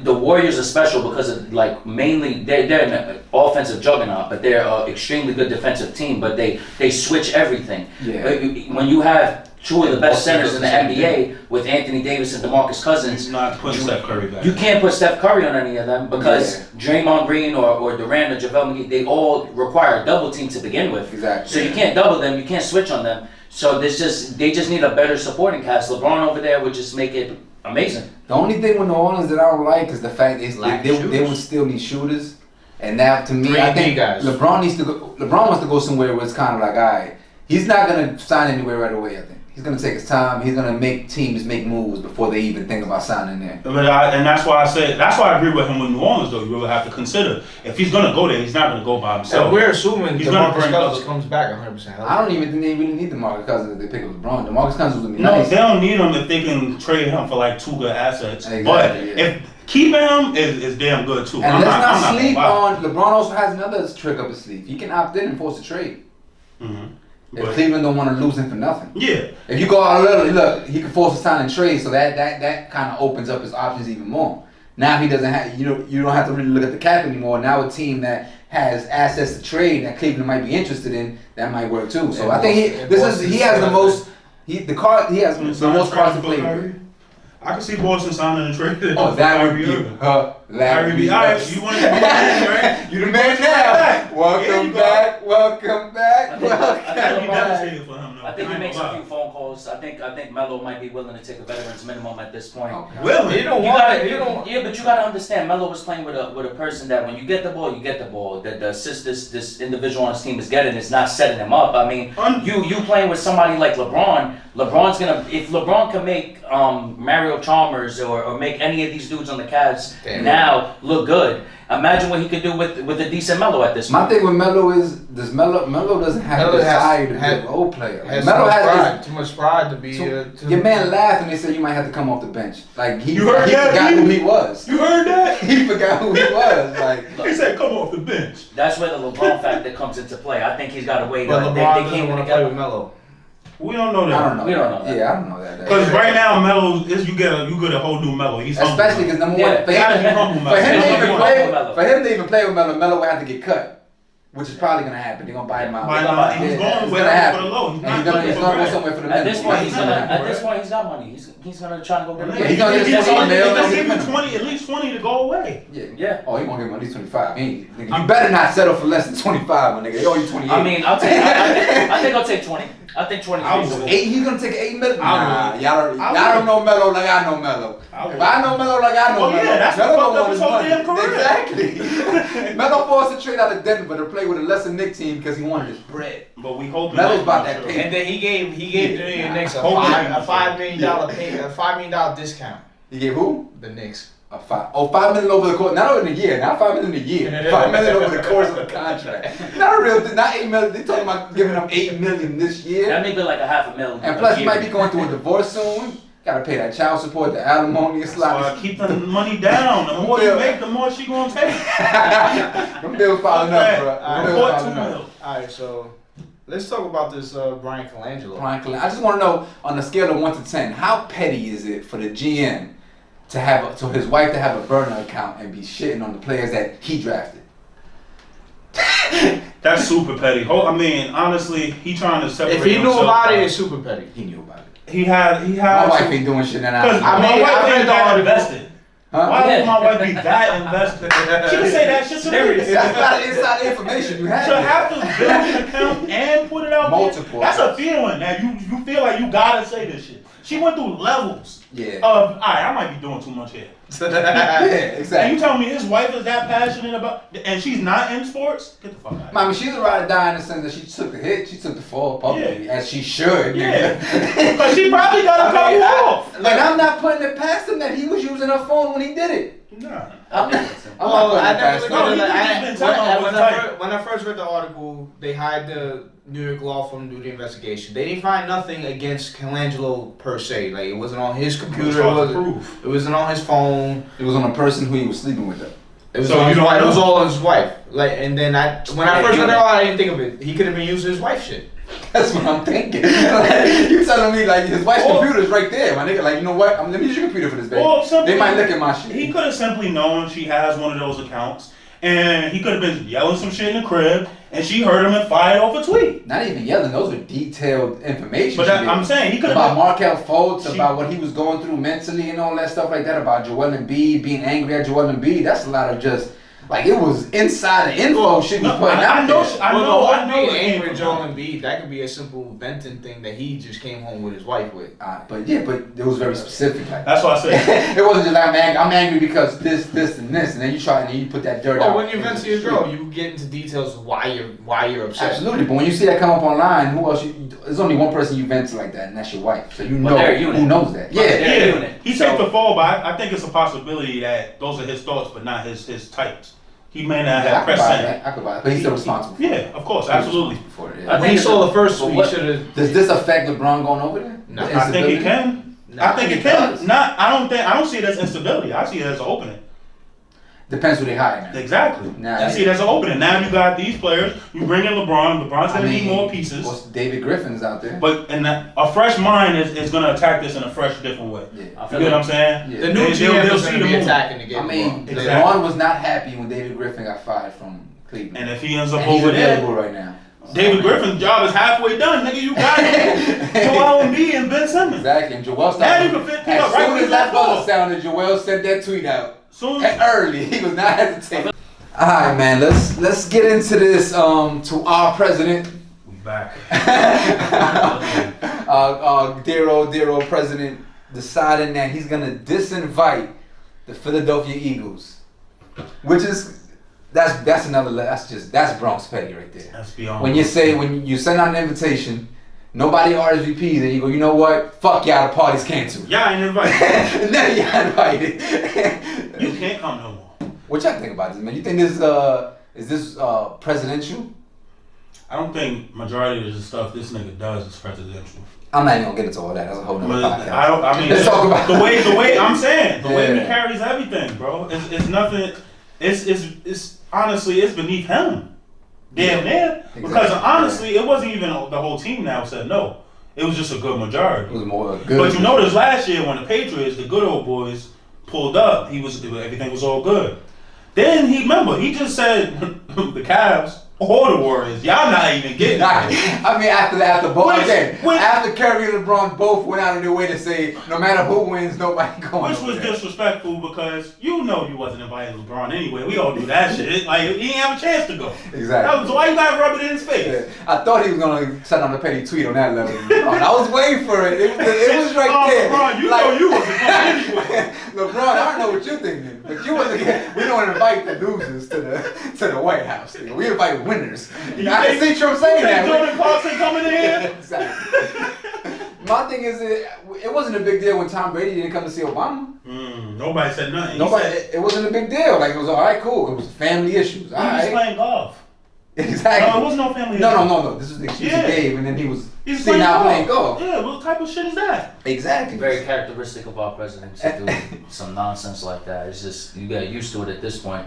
[SPEAKER 4] the Warriors are special because of like mainly they're an offensive juggernaut, but they're an extremely good defensive team. But they switch everything.
[SPEAKER 1] Yeah.
[SPEAKER 4] When you have two of the best
[SPEAKER 2] Boston
[SPEAKER 4] centers
[SPEAKER 2] does
[SPEAKER 4] in
[SPEAKER 2] the
[SPEAKER 4] the
[SPEAKER 2] same
[SPEAKER 4] NBA with Anthony Davis and DeMarcus Cousins,
[SPEAKER 3] He's not putting Steph Curry back.
[SPEAKER 4] you can't put Steph Curry on any of them because
[SPEAKER 1] Yeah.
[SPEAKER 4] Draymond Green or Durant or JaVale McGee, they all require a double team to begin with.
[SPEAKER 1] Exactly.
[SPEAKER 4] So you can't double them, you can't switch on them. So they just need a better supporting cast. LeBron over there would just make it amazing.
[SPEAKER 1] The only thing with New Orleans that I don't like is the fact
[SPEAKER 2] Lack
[SPEAKER 1] they
[SPEAKER 2] of shooters.
[SPEAKER 1] would still need shooters, and that to me,
[SPEAKER 2] Three
[SPEAKER 1] I
[SPEAKER 2] D
[SPEAKER 1] think
[SPEAKER 2] guys.
[SPEAKER 1] LeBron needs to go. LeBron wants to go somewhere where it's kind of like, all right, he's not gonna sign anywhere right away. I think he's gonna take his time. He's gonna make teams make moves before they even think about signing there.
[SPEAKER 3] But and that's why I agree with him with New Orleans though. You really have to consider if he's gonna go there, he's not gonna go by
[SPEAKER 2] So
[SPEAKER 3] himself.
[SPEAKER 2] we're assuming
[SPEAKER 3] He's gonna
[SPEAKER 2] DeMarcus
[SPEAKER 3] bring
[SPEAKER 2] Cousins
[SPEAKER 3] up-
[SPEAKER 2] comes back 100%.
[SPEAKER 1] I don't even think they really need DeMarcus Cousins if they pick up LeBron. DeMarcus Cousins would be
[SPEAKER 3] No,
[SPEAKER 1] nice.
[SPEAKER 3] they don't need him if they can trade him for like two good assets.
[SPEAKER 1] Exactly,
[SPEAKER 3] but
[SPEAKER 1] yeah.
[SPEAKER 3] if keeping him is damn good too.
[SPEAKER 1] And
[SPEAKER 3] I'm
[SPEAKER 1] let's
[SPEAKER 3] I'm
[SPEAKER 1] not sleep
[SPEAKER 3] gonna lie.
[SPEAKER 1] on LeBron. Also has another trick up his sleeve. He can opt in and force a trade.
[SPEAKER 3] Mhm.
[SPEAKER 1] If
[SPEAKER 3] But-
[SPEAKER 1] Cleveland don't want to lose him for nothing.
[SPEAKER 3] Yeah.
[SPEAKER 1] If you go out a little, look, he can force a sign and trade, so that kind of opens up his options even more. Now he doesn't have, you don't have to really look at the cap anymore. Now a team that has assets to trade that Cleveland might be interested in, that might work too. So
[SPEAKER 2] And
[SPEAKER 1] I think he has the most, he has the most cards to play with.
[SPEAKER 3] I can see Boston signing a trade.
[SPEAKER 1] Oh, that would
[SPEAKER 3] Kyrie
[SPEAKER 1] be
[SPEAKER 3] Irving.
[SPEAKER 1] hilarious.
[SPEAKER 3] Alright, you want to be the man, right?
[SPEAKER 1] You the man now. Welcome back. Welcome back.
[SPEAKER 4] I think-
[SPEAKER 1] Welcome
[SPEAKER 3] That'd be
[SPEAKER 1] back.
[SPEAKER 3] devastating for him. Though.
[SPEAKER 4] I think he
[SPEAKER 3] ain't
[SPEAKER 4] makes
[SPEAKER 3] gonna
[SPEAKER 4] a
[SPEAKER 3] lie.
[SPEAKER 4] few phone calls. I think Melo might be willing to take a veteran's minimum at this point.
[SPEAKER 1] Okay.
[SPEAKER 3] Willing.
[SPEAKER 2] You don't
[SPEAKER 4] You
[SPEAKER 2] want
[SPEAKER 4] gotta,
[SPEAKER 2] it. You don't.
[SPEAKER 4] yeah, but you gotta understand. Melo was playing with a person that when you get the ball, you get the ball. That the assist this individual on his team is getting is not setting him up. I mean, you playing with somebody like LeBron. LeBron's gonna if LeBron can make Mario Chalmers or make any of these dudes on the Cavs
[SPEAKER 2] Damn.
[SPEAKER 4] now look good. Imagine what he could do with a decent Melo at this
[SPEAKER 1] My
[SPEAKER 4] point.
[SPEAKER 1] thing with Melo is Melo doesn't have
[SPEAKER 2] Melo
[SPEAKER 1] the
[SPEAKER 2] has-
[SPEAKER 1] desire to be
[SPEAKER 2] has-
[SPEAKER 1] a role player.
[SPEAKER 2] Has
[SPEAKER 1] Melo
[SPEAKER 2] too much
[SPEAKER 1] has
[SPEAKER 2] pride. Too much pride to be.
[SPEAKER 1] this, your man laughed and they said you might have to come off the bench. Like he
[SPEAKER 3] You heard that,
[SPEAKER 1] forgot
[SPEAKER 3] dude?
[SPEAKER 1] who he was.
[SPEAKER 3] You heard that?
[SPEAKER 1] He forgot who he was. Like
[SPEAKER 3] He said, "Come off the bench."
[SPEAKER 4] That's where the LeBron factor comes into play. I think he's got a way to.
[SPEAKER 2] But
[SPEAKER 4] They
[SPEAKER 2] LeBron
[SPEAKER 4] came
[SPEAKER 2] doesn't want to play
[SPEAKER 4] together.
[SPEAKER 2] with Melo.
[SPEAKER 3] We don't know
[SPEAKER 1] I
[SPEAKER 3] that.
[SPEAKER 1] don't know.
[SPEAKER 4] We don't know that.
[SPEAKER 1] Yeah, I don't know that.
[SPEAKER 3] Because right now, Melo is you get a whole new Melo. He's humble.
[SPEAKER 1] Especially because number
[SPEAKER 4] Yeah,
[SPEAKER 1] one, for
[SPEAKER 3] gotta
[SPEAKER 1] him,
[SPEAKER 3] be humble,
[SPEAKER 1] for
[SPEAKER 3] Melo.
[SPEAKER 1] him to
[SPEAKER 3] Gotta be
[SPEAKER 1] even
[SPEAKER 3] humble,
[SPEAKER 1] play,
[SPEAKER 4] Melo.
[SPEAKER 1] for him to even play with Melo would have to get cut, which is probably gonna happen. They're gonna buy him out.
[SPEAKER 3] Why
[SPEAKER 1] Yeah,
[SPEAKER 3] not? He's
[SPEAKER 1] it's
[SPEAKER 3] going
[SPEAKER 1] gonna
[SPEAKER 3] for the
[SPEAKER 1] happen.
[SPEAKER 3] low. He's
[SPEAKER 1] And
[SPEAKER 3] not
[SPEAKER 1] he's gonna
[SPEAKER 3] looking for
[SPEAKER 1] go
[SPEAKER 3] bread.
[SPEAKER 1] somewhere for the
[SPEAKER 4] At this
[SPEAKER 1] minimum.
[SPEAKER 4] point,
[SPEAKER 3] Yeah,
[SPEAKER 4] at this point, he's got money. He's gonna try to go get
[SPEAKER 3] Yeah,
[SPEAKER 4] it.
[SPEAKER 1] he's
[SPEAKER 3] he's
[SPEAKER 1] gonna
[SPEAKER 3] gonna
[SPEAKER 1] get
[SPEAKER 3] give
[SPEAKER 1] his $20 million.
[SPEAKER 3] him at least 20 to go away.
[SPEAKER 1] Yeah.
[SPEAKER 4] Yeah.
[SPEAKER 1] Oh, you gonna give him at least 25? You better not settle for less than 25, my nigga. They owe you 28.
[SPEAKER 4] I mean, I think I'll take 20. I think 23
[SPEAKER 3] I
[SPEAKER 4] is
[SPEAKER 3] would-
[SPEAKER 4] a
[SPEAKER 1] $8, he's gonna take $8 million. Nah,
[SPEAKER 3] would.
[SPEAKER 1] y'all don't know Melo like I know Melo. If I know Melo like I know
[SPEAKER 3] Well,
[SPEAKER 1] Melo,
[SPEAKER 3] yeah, that's
[SPEAKER 1] Melo
[SPEAKER 3] what
[SPEAKER 1] don't
[SPEAKER 3] fucked up
[SPEAKER 1] want
[SPEAKER 3] his
[SPEAKER 1] his
[SPEAKER 3] whole
[SPEAKER 1] money.
[SPEAKER 3] damn career.
[SPEAKER 1] Exactly. Melo forced to trade out of Denver to play with a lesser Knicks team because he wanted his bread.
[SPEAKER 3] But we hope
[SPEAKER 1] Melo's about that pay.
[SPEAKER 2] And then he gave the Knicks a
[SPEAKER 3] Hopefully.
[SPEAKER 2] $5 million a $5 million discount.
[SPEAKER 1] He gave who?
[SPEAKER 2] The Knicks.
[SPEAKER 1] $5 million over the course, not in a year, not $5 million a year, $5 million over the course of the contract. Not a real, not $8 million. They talking about giving him $8 million this year.
[SPEAKER 4] That may be like a $500,000.
[SPEAKER 1] And plus, he might be going through a divorce soon. Gotta pay that child support, the alimony, it's
[SPEAKER 3] So I
[SPEAKER 1] like
[SPEAKER 3] keep the money down. The more you make, the more she gonna take.
[SPEAKER 1] them bills piling up, bro.
[SPEAKER 2] Alright,
[SPEAKER 1] Them bills piling up.
[SPEAKER 2] Alright, so let's talk about this Brian Colangelo.
[SPEAKER 1] Brian Colangelo. I just want to know on a scale of 1 to 10, how petty is it for the GM to have his wife to have a burner account and be shitting on the players that he drafted?
[SPEAKER 3] That's super petty. I mean, honestly, he trying to separate
[SPEAKER 2] If he knew
[SPEAKER 3] himself
[SPEAKER 2] about it,
[SPEAKER 3] out.
[SPEAKER 2] it's super petty.
[SPEAKER 1] He knew about it.
[SPEAKER 3] He had.
[SPEAKER 1] My wife ain't doing shit now.
[SPEAKER 3] Because
[SPEAKER 2] I
[SPEAKER 3] my
[SPEAKER 2] mean,
[SPEAKER 3] wife
[SPEAKER 2] I read
[SPEAKER 3] ain't
[SPEAKER 2] the
[SPEAKER 3] that
[SPEAKER 2] article.
[SPEAKER 3] invested.
[SPEAKER 1] Huh?
[SPEAKER 3] Why
[SPEAKER 4] Yeah.
[SPEAKER 3] would my wife be that invested? She can say that shit to me.
[SPEAKER 1] That's not inside information you have.
[SPEAKER 3] To have to build an account and put it out
[SPEAKER 1] Multiple.
[SPEAKER 3] there, that's a feeling that you feel like you gotta say this shit. She went through levels
[SPEAKER 1] Yeah.
[SPEAKER 3] of, alright, I might be doing too much here.
[SPEAKER 1] Yeah,
[SPEAKER 3] And
[SPEAKER 1] exactly.
[SPEAKER 3] you tell me his wife is that passionate about, and she's not in sports? Get the fuck out.
[SPEAKER 1] I mean, she's a ride or die in the sense that she took the hit, she took the fall publicly, as she should.
[SPEAKER 3] Yeah.
[SPEAKER 1] nigga.
[SPEAKER 3] Because she probably got to
[SPEAKER 2] I mean,
[SPEAKER 3] cut off.
[SPEAKER 1] And I'm not putting it past him that he was using her phone when he did it.
[SPEAKER 3] Nah.
[SPEAKER 1] I'm not
[SPEAKER 2] Well,
[SPEAKER 1] putting
[SPEAKER 2] I
[SPEAKER 1] it
[SPEAKER 2] never
[SPEAKER 1] past
[SPEAKER 2] looked
[SPEAKER 1] him.
[SPEAKER 3] No,
[SPEAKER 2] at
[SPEAKER 3] he
[SPEAKER 2] it.
[SPEAKER 3] just been telling her what's tight.
[SPEAKER 2] When I first read the article, they hired the New York law firm to do the investigation. They didn't find nothing against Colangelo per se. Like, it wasn't on his computer. It wasn't on his phone.
[SPEAKER 1] It was on a person who he was sleeping with. Though.
[SPEAKER 2] It was
[SPEAKER 3] So
[SPEAKER 2] on
[SPEAKER 3] you
[SPEAKER 2] his
[SPEAKER 3] don't
[SPEAKER 2] wife. It was
[SPEAKER 3] know?
[SPEAKER 2] all on his wife. Like, and then when I
[SPEAKER 1] Yeah,
[SPEAKER 2] first
[SPEAKER 1] you
[SPEAKER 2] read it,
[SPEAKER 1] know.
[SPEAKER 2] I didn't think of it. He could have been using his wife's shit.
[SPEAKER 1] That's what I'm thinking. Like, you telling me like his wife's
[SPEAKER 3] Or-
[SPEAKER 1] computer's right there, my nigga. Like, you know what? Let me use your computer for this, baby.
[SPEAKER 3] Or something-
[SPEAKER 1] They might look at my shit.
[SPEAKER 3] He could have simply known she has one of those accounts, and he could have been yelling some shit in the crib, and she heard him and fired off a tweet.
[SPEAKER 1] Not even yelling; those are detailed information.
[SPEAKER 3] But
[SPEAKER 1] she
[SPEAKER 3] that,
[SPEAKER 1] gave.
[SPEAKER 3] I'm saying he could
[SPEAKER 1] About
[SPEAKER 3] have.
[SPEAKER 1] Markel Fultz,
[SPEAKER 3] She-
[SPEAKER 1] about what he was going through mentally and all that stuff like that, about Joel Embiid, being angry at Joel Embiid. That's a lot of just, like, it was insider info shit was
[SPEAKER 3] No,
[SPEAKER 1] putting out
[SPEAKER 3] I know.
[SPEAKER 1] there.
[SPEAKER 3] I
[SPEAKER 2] Well,
[SPEAKER 3] know.
[SPEAKER 2] the
[SPEAKER 3] I
[SPEAKER 2] whole
[SPEAKER 3] know.
[SPEAKER 2] being
[SPEAKER 3] it came
[SPEAKER 2] angry with
[SPEAKER 3] from
[SPEAKER 2] Joel
[SPEAKER 3] her.
[SPEAKER 2] Embiid, that could be a simple venting thing that he just came home with his wife with.
[SPEAKER 1] But it was very specific. Like,
[SPEAKER 3] That's what I said.
[SPEAKER 1] it wasn't just like, I'm angry because this, and this, and then you try and then you put that dirt out.
[SPEAKER 2] Well, when you vent
[SPEAKER 1] into
[SPEAKER 2] to your
[SPEAKER 1] the
[SPEAKER 2] girl,
[SPEAKER 1] street.
[SPEAKER 2] you get into details of why you're upset.
[SPEAKER 1] Absolutely, but when you see that come up online, who else? There's only one person you vent to like that, and that's your wife. So you
[SPEAKER 4] But
[SPEAKER 1] know
[SPEAKER 4] they're a unit.
[SPEAKER 1] who knows that. Yeah,
[SPEAKER 4] They're a
[SPEAKER 3] Yeah,
[SPEAKER 4] unit.
[SPEAKER 3] he
[SPEAKER 1] So-
[SPEAKER 3] took the fall, but I think it's a possibility that those are his thoughts, but not his types. He may not
[SPEAKER 1] I
[SPEAKER 3] have
[SPEAKER 1] could
[SPEAKER 3] pressed
[SPEAKER 1] buy
[SPEAKER 3] send.
[SPEAKER 1] that. I could buy it, but he's still responsible. For it.
[SPEAKER 3] Yeah, of course,
[SPEAKER 1] He was
[SPEAKER 3] absolutely.
[SPEAKER 1] responsible for it,
[SPEAKER 4] I
[SPEAKER 1] yeah.
[SPEAKER 2] When
[SPEAKER 4] think
[SPEAKER 2] he
[SPEAKER 4] it's
[SPEAKER 2] saw
[SPEAKER 4] a-
[SPEAKER 2] the first
[SPEAKER 4] but
[SPEAKER 2] one, he
[SPEAKER 4] what-
[SPEAKER 2] should have.
[SPEAKER 1] Does this affect LeBron going over there?
[SPEAKER 2] No.
[SPEAKER 1] The
[SPEAKER 3] I think it
[SPEAKER 1] instability?
[SPEAKER 3] can.
[SPEAKER 2] No,
[SPEAKER 3] I think it
[SPEAKER 1] does.
[SPEAKER 3] can. Not. I don't see it as instability. I see it as an opening.
[SPEAKER 1] Depends who they hire now.
[SPEAKER 3] Exactly.
[SPEAKER 1] Nah,
[SPEAKER 3] I see it as an opening. Now you got these players. You bring in LeBron. LeBron's gonna need more pieces.
[SPEAKER 1] Well, David Griffin's out there.
[SPEAKER 3] But a fresh mind is gonna attack this in a fresh, different way.
[SPEAKER 1] Yeah.
[SPEAKER 4] I
[SPEAKER 3] You
[SPEAKER 4] feel
[SPEAKER 3] get what I'm
[SPEAKER 4] like
[SPEAKER 3] saying?
[SPEAKER 1] Yeah.
[SPEAKER 2] The new
[SPEAKER 3] They'll
[SPEAKER 2] GM is
[SPEAKER 3] see
[SPEAKER 2] going
[SPEAKER 3] the
[SPEAKER 2] to be
[SPEAKER 3] move.
[SPEAKER 2] attacking again.
[SPEAKER 1] I mean,
[SPEAKER 3] Exactly.
[SPEAKER 1] LeBron was not happy when David Griffin got fired from Cleveland.
[SPEAKER 3] And if he ends up
[SPEAKER 1] And he's
[SPEAKER 3] over there,
[SPEAKER 1] available right now.
[SPEAKER 3] David Griffin's job is halfway done, nigga. You got it. Joel Embiid and Ben Simmons.
[SPEAKER 1] Exactly, and Joel
[SPEAKER 3] Now
[SPEAKER 1] started.
[SPEAKER 3] you can pick
[SPEAKER 1] As
[SPEAKER 3] up right
[SPEAKER 1] soon
[SPEAKER 3] where
[SPEAKER 1] as
[SPEAKER 3] you
[SPEAKER 1] that
[SPEAKER 3] left
[SPEAKER 1] buzzer
[SPEAKER 3] off.
[SPEAKER 1] sounded, Joel sent that tweet out.
[SPEAKER 3] Soon
[SPEAKER 1] And early, he was not hesitating. All right, man. Let's get into this. To our president,
[SPEAKER 3] we back.
[SPEAKER 1] dear old president, deciding that he's gonna disinvite the Philadelphia Eagles, which is that's another that's Bronx petty right there.
[SPEAKER 3] Let's be honest.
[SPEAKER 1] When you send out an invitation, nobody RSVPs, and you go, you know what? Fuck y'all, the party's canceled.
[SPEAKER 3] Y'all ain't invited.
[SPEAKER 1] And then y'all invited.
[SPEAKER 3] You can't come no more.
[SPEAKER 1] What y'all think about this, man? You think this is this presidential?
[SPEAKER 3] I don't think majority of the stuff this nigga does is presidential.
[SPEAKER 1] I'm not even gonna get into all that. That's a whole nother
[SPEAKER 3] But
[SPEAKER 1] podcast.
[SPEAKER 3] I mean,
[SPEAKER 1] Let's talk about
[SPEAKER 3] the way I'm saying, the way he
[SPEAKER 1] Yeah.
[SPEAKER 3] carries everything, bro. It's nothing. It's honestly, it's beneath him. Damn near. Because
[SPEAKER 1] Exactly.
[SPEAKER 3] honestly, it wasn't even the whole team now said no. It was just a good majority.
[SPEAKER 1] It was more good.
[SPEAKER 3] But you notice last year when the Patriots, the good old boys, pulled up, everything was all good. Then he just said the Cavs or the Warriors. Y'all not even getting it.
[SPEAKER 1] I mean, after both
[SPEAKER 3] Which-
[SPEAKER 1] after Curry and LeBron both went out of their way to say, no matter who wins, nobody going.
[SPEAKER 3] Which
[SPEAKER 1] over
[SPEAKER 3] was
[SPEAKER 1] there.
[SPEAKER 3] disrespectful because you know you wasn't inviting LeBron anyway. We all do that shit. Like he didn't have a chance to go.
[SPEAKER 1] Exactly.
[SPEAKER 3] So why you gotta rub it in his face?
[SPEAKER 1] Yeah. I thought he was gonna send out a petty tweet on that level. I was waiting for it. It was right there.
[SPEAKER 3] LeBron, you know you wasn't going anyway.
[SPEAKER 1] LeBron, I don't know what you're thinking, but you wasn't. We don't invite the losers to the White House. We invite winners. I can see Trump saying that.
[SPEAKER 3] Jordan Clarkson coming in here?
[SPEAKER 1] Exactly. My thing is, it wasn't a big deal when Tom Brady didn't come to see Obama.
[SPEAKER 3] Nobody said nothing.
[SPEAKER 1] It wasn't a big deal. Like, it was all right, cool. It was family issues. All
[SPEAKER 3] He was
[SPEAKER 1] right.
[SPEAKER 3] playing golf.
[SPEAKER 1] Exactly.
[SPEAKER 3] No, it was no family
[SPEAKER 1] No. This is the excuse
[SPEAKER 3] Yeah.
[SPEAKER 1] he gave, and then he was
[SPEAKER 3] He's
[SPEAKER 1] sitting out playing golf.
[SPEAKER 3] Yeah, what type of shit is that?
[SPEAKER 1] Exactly.
[SPEAKER 4] Very characteristic of our presidents to do some nonsense like that. It's just you get used to it at this point.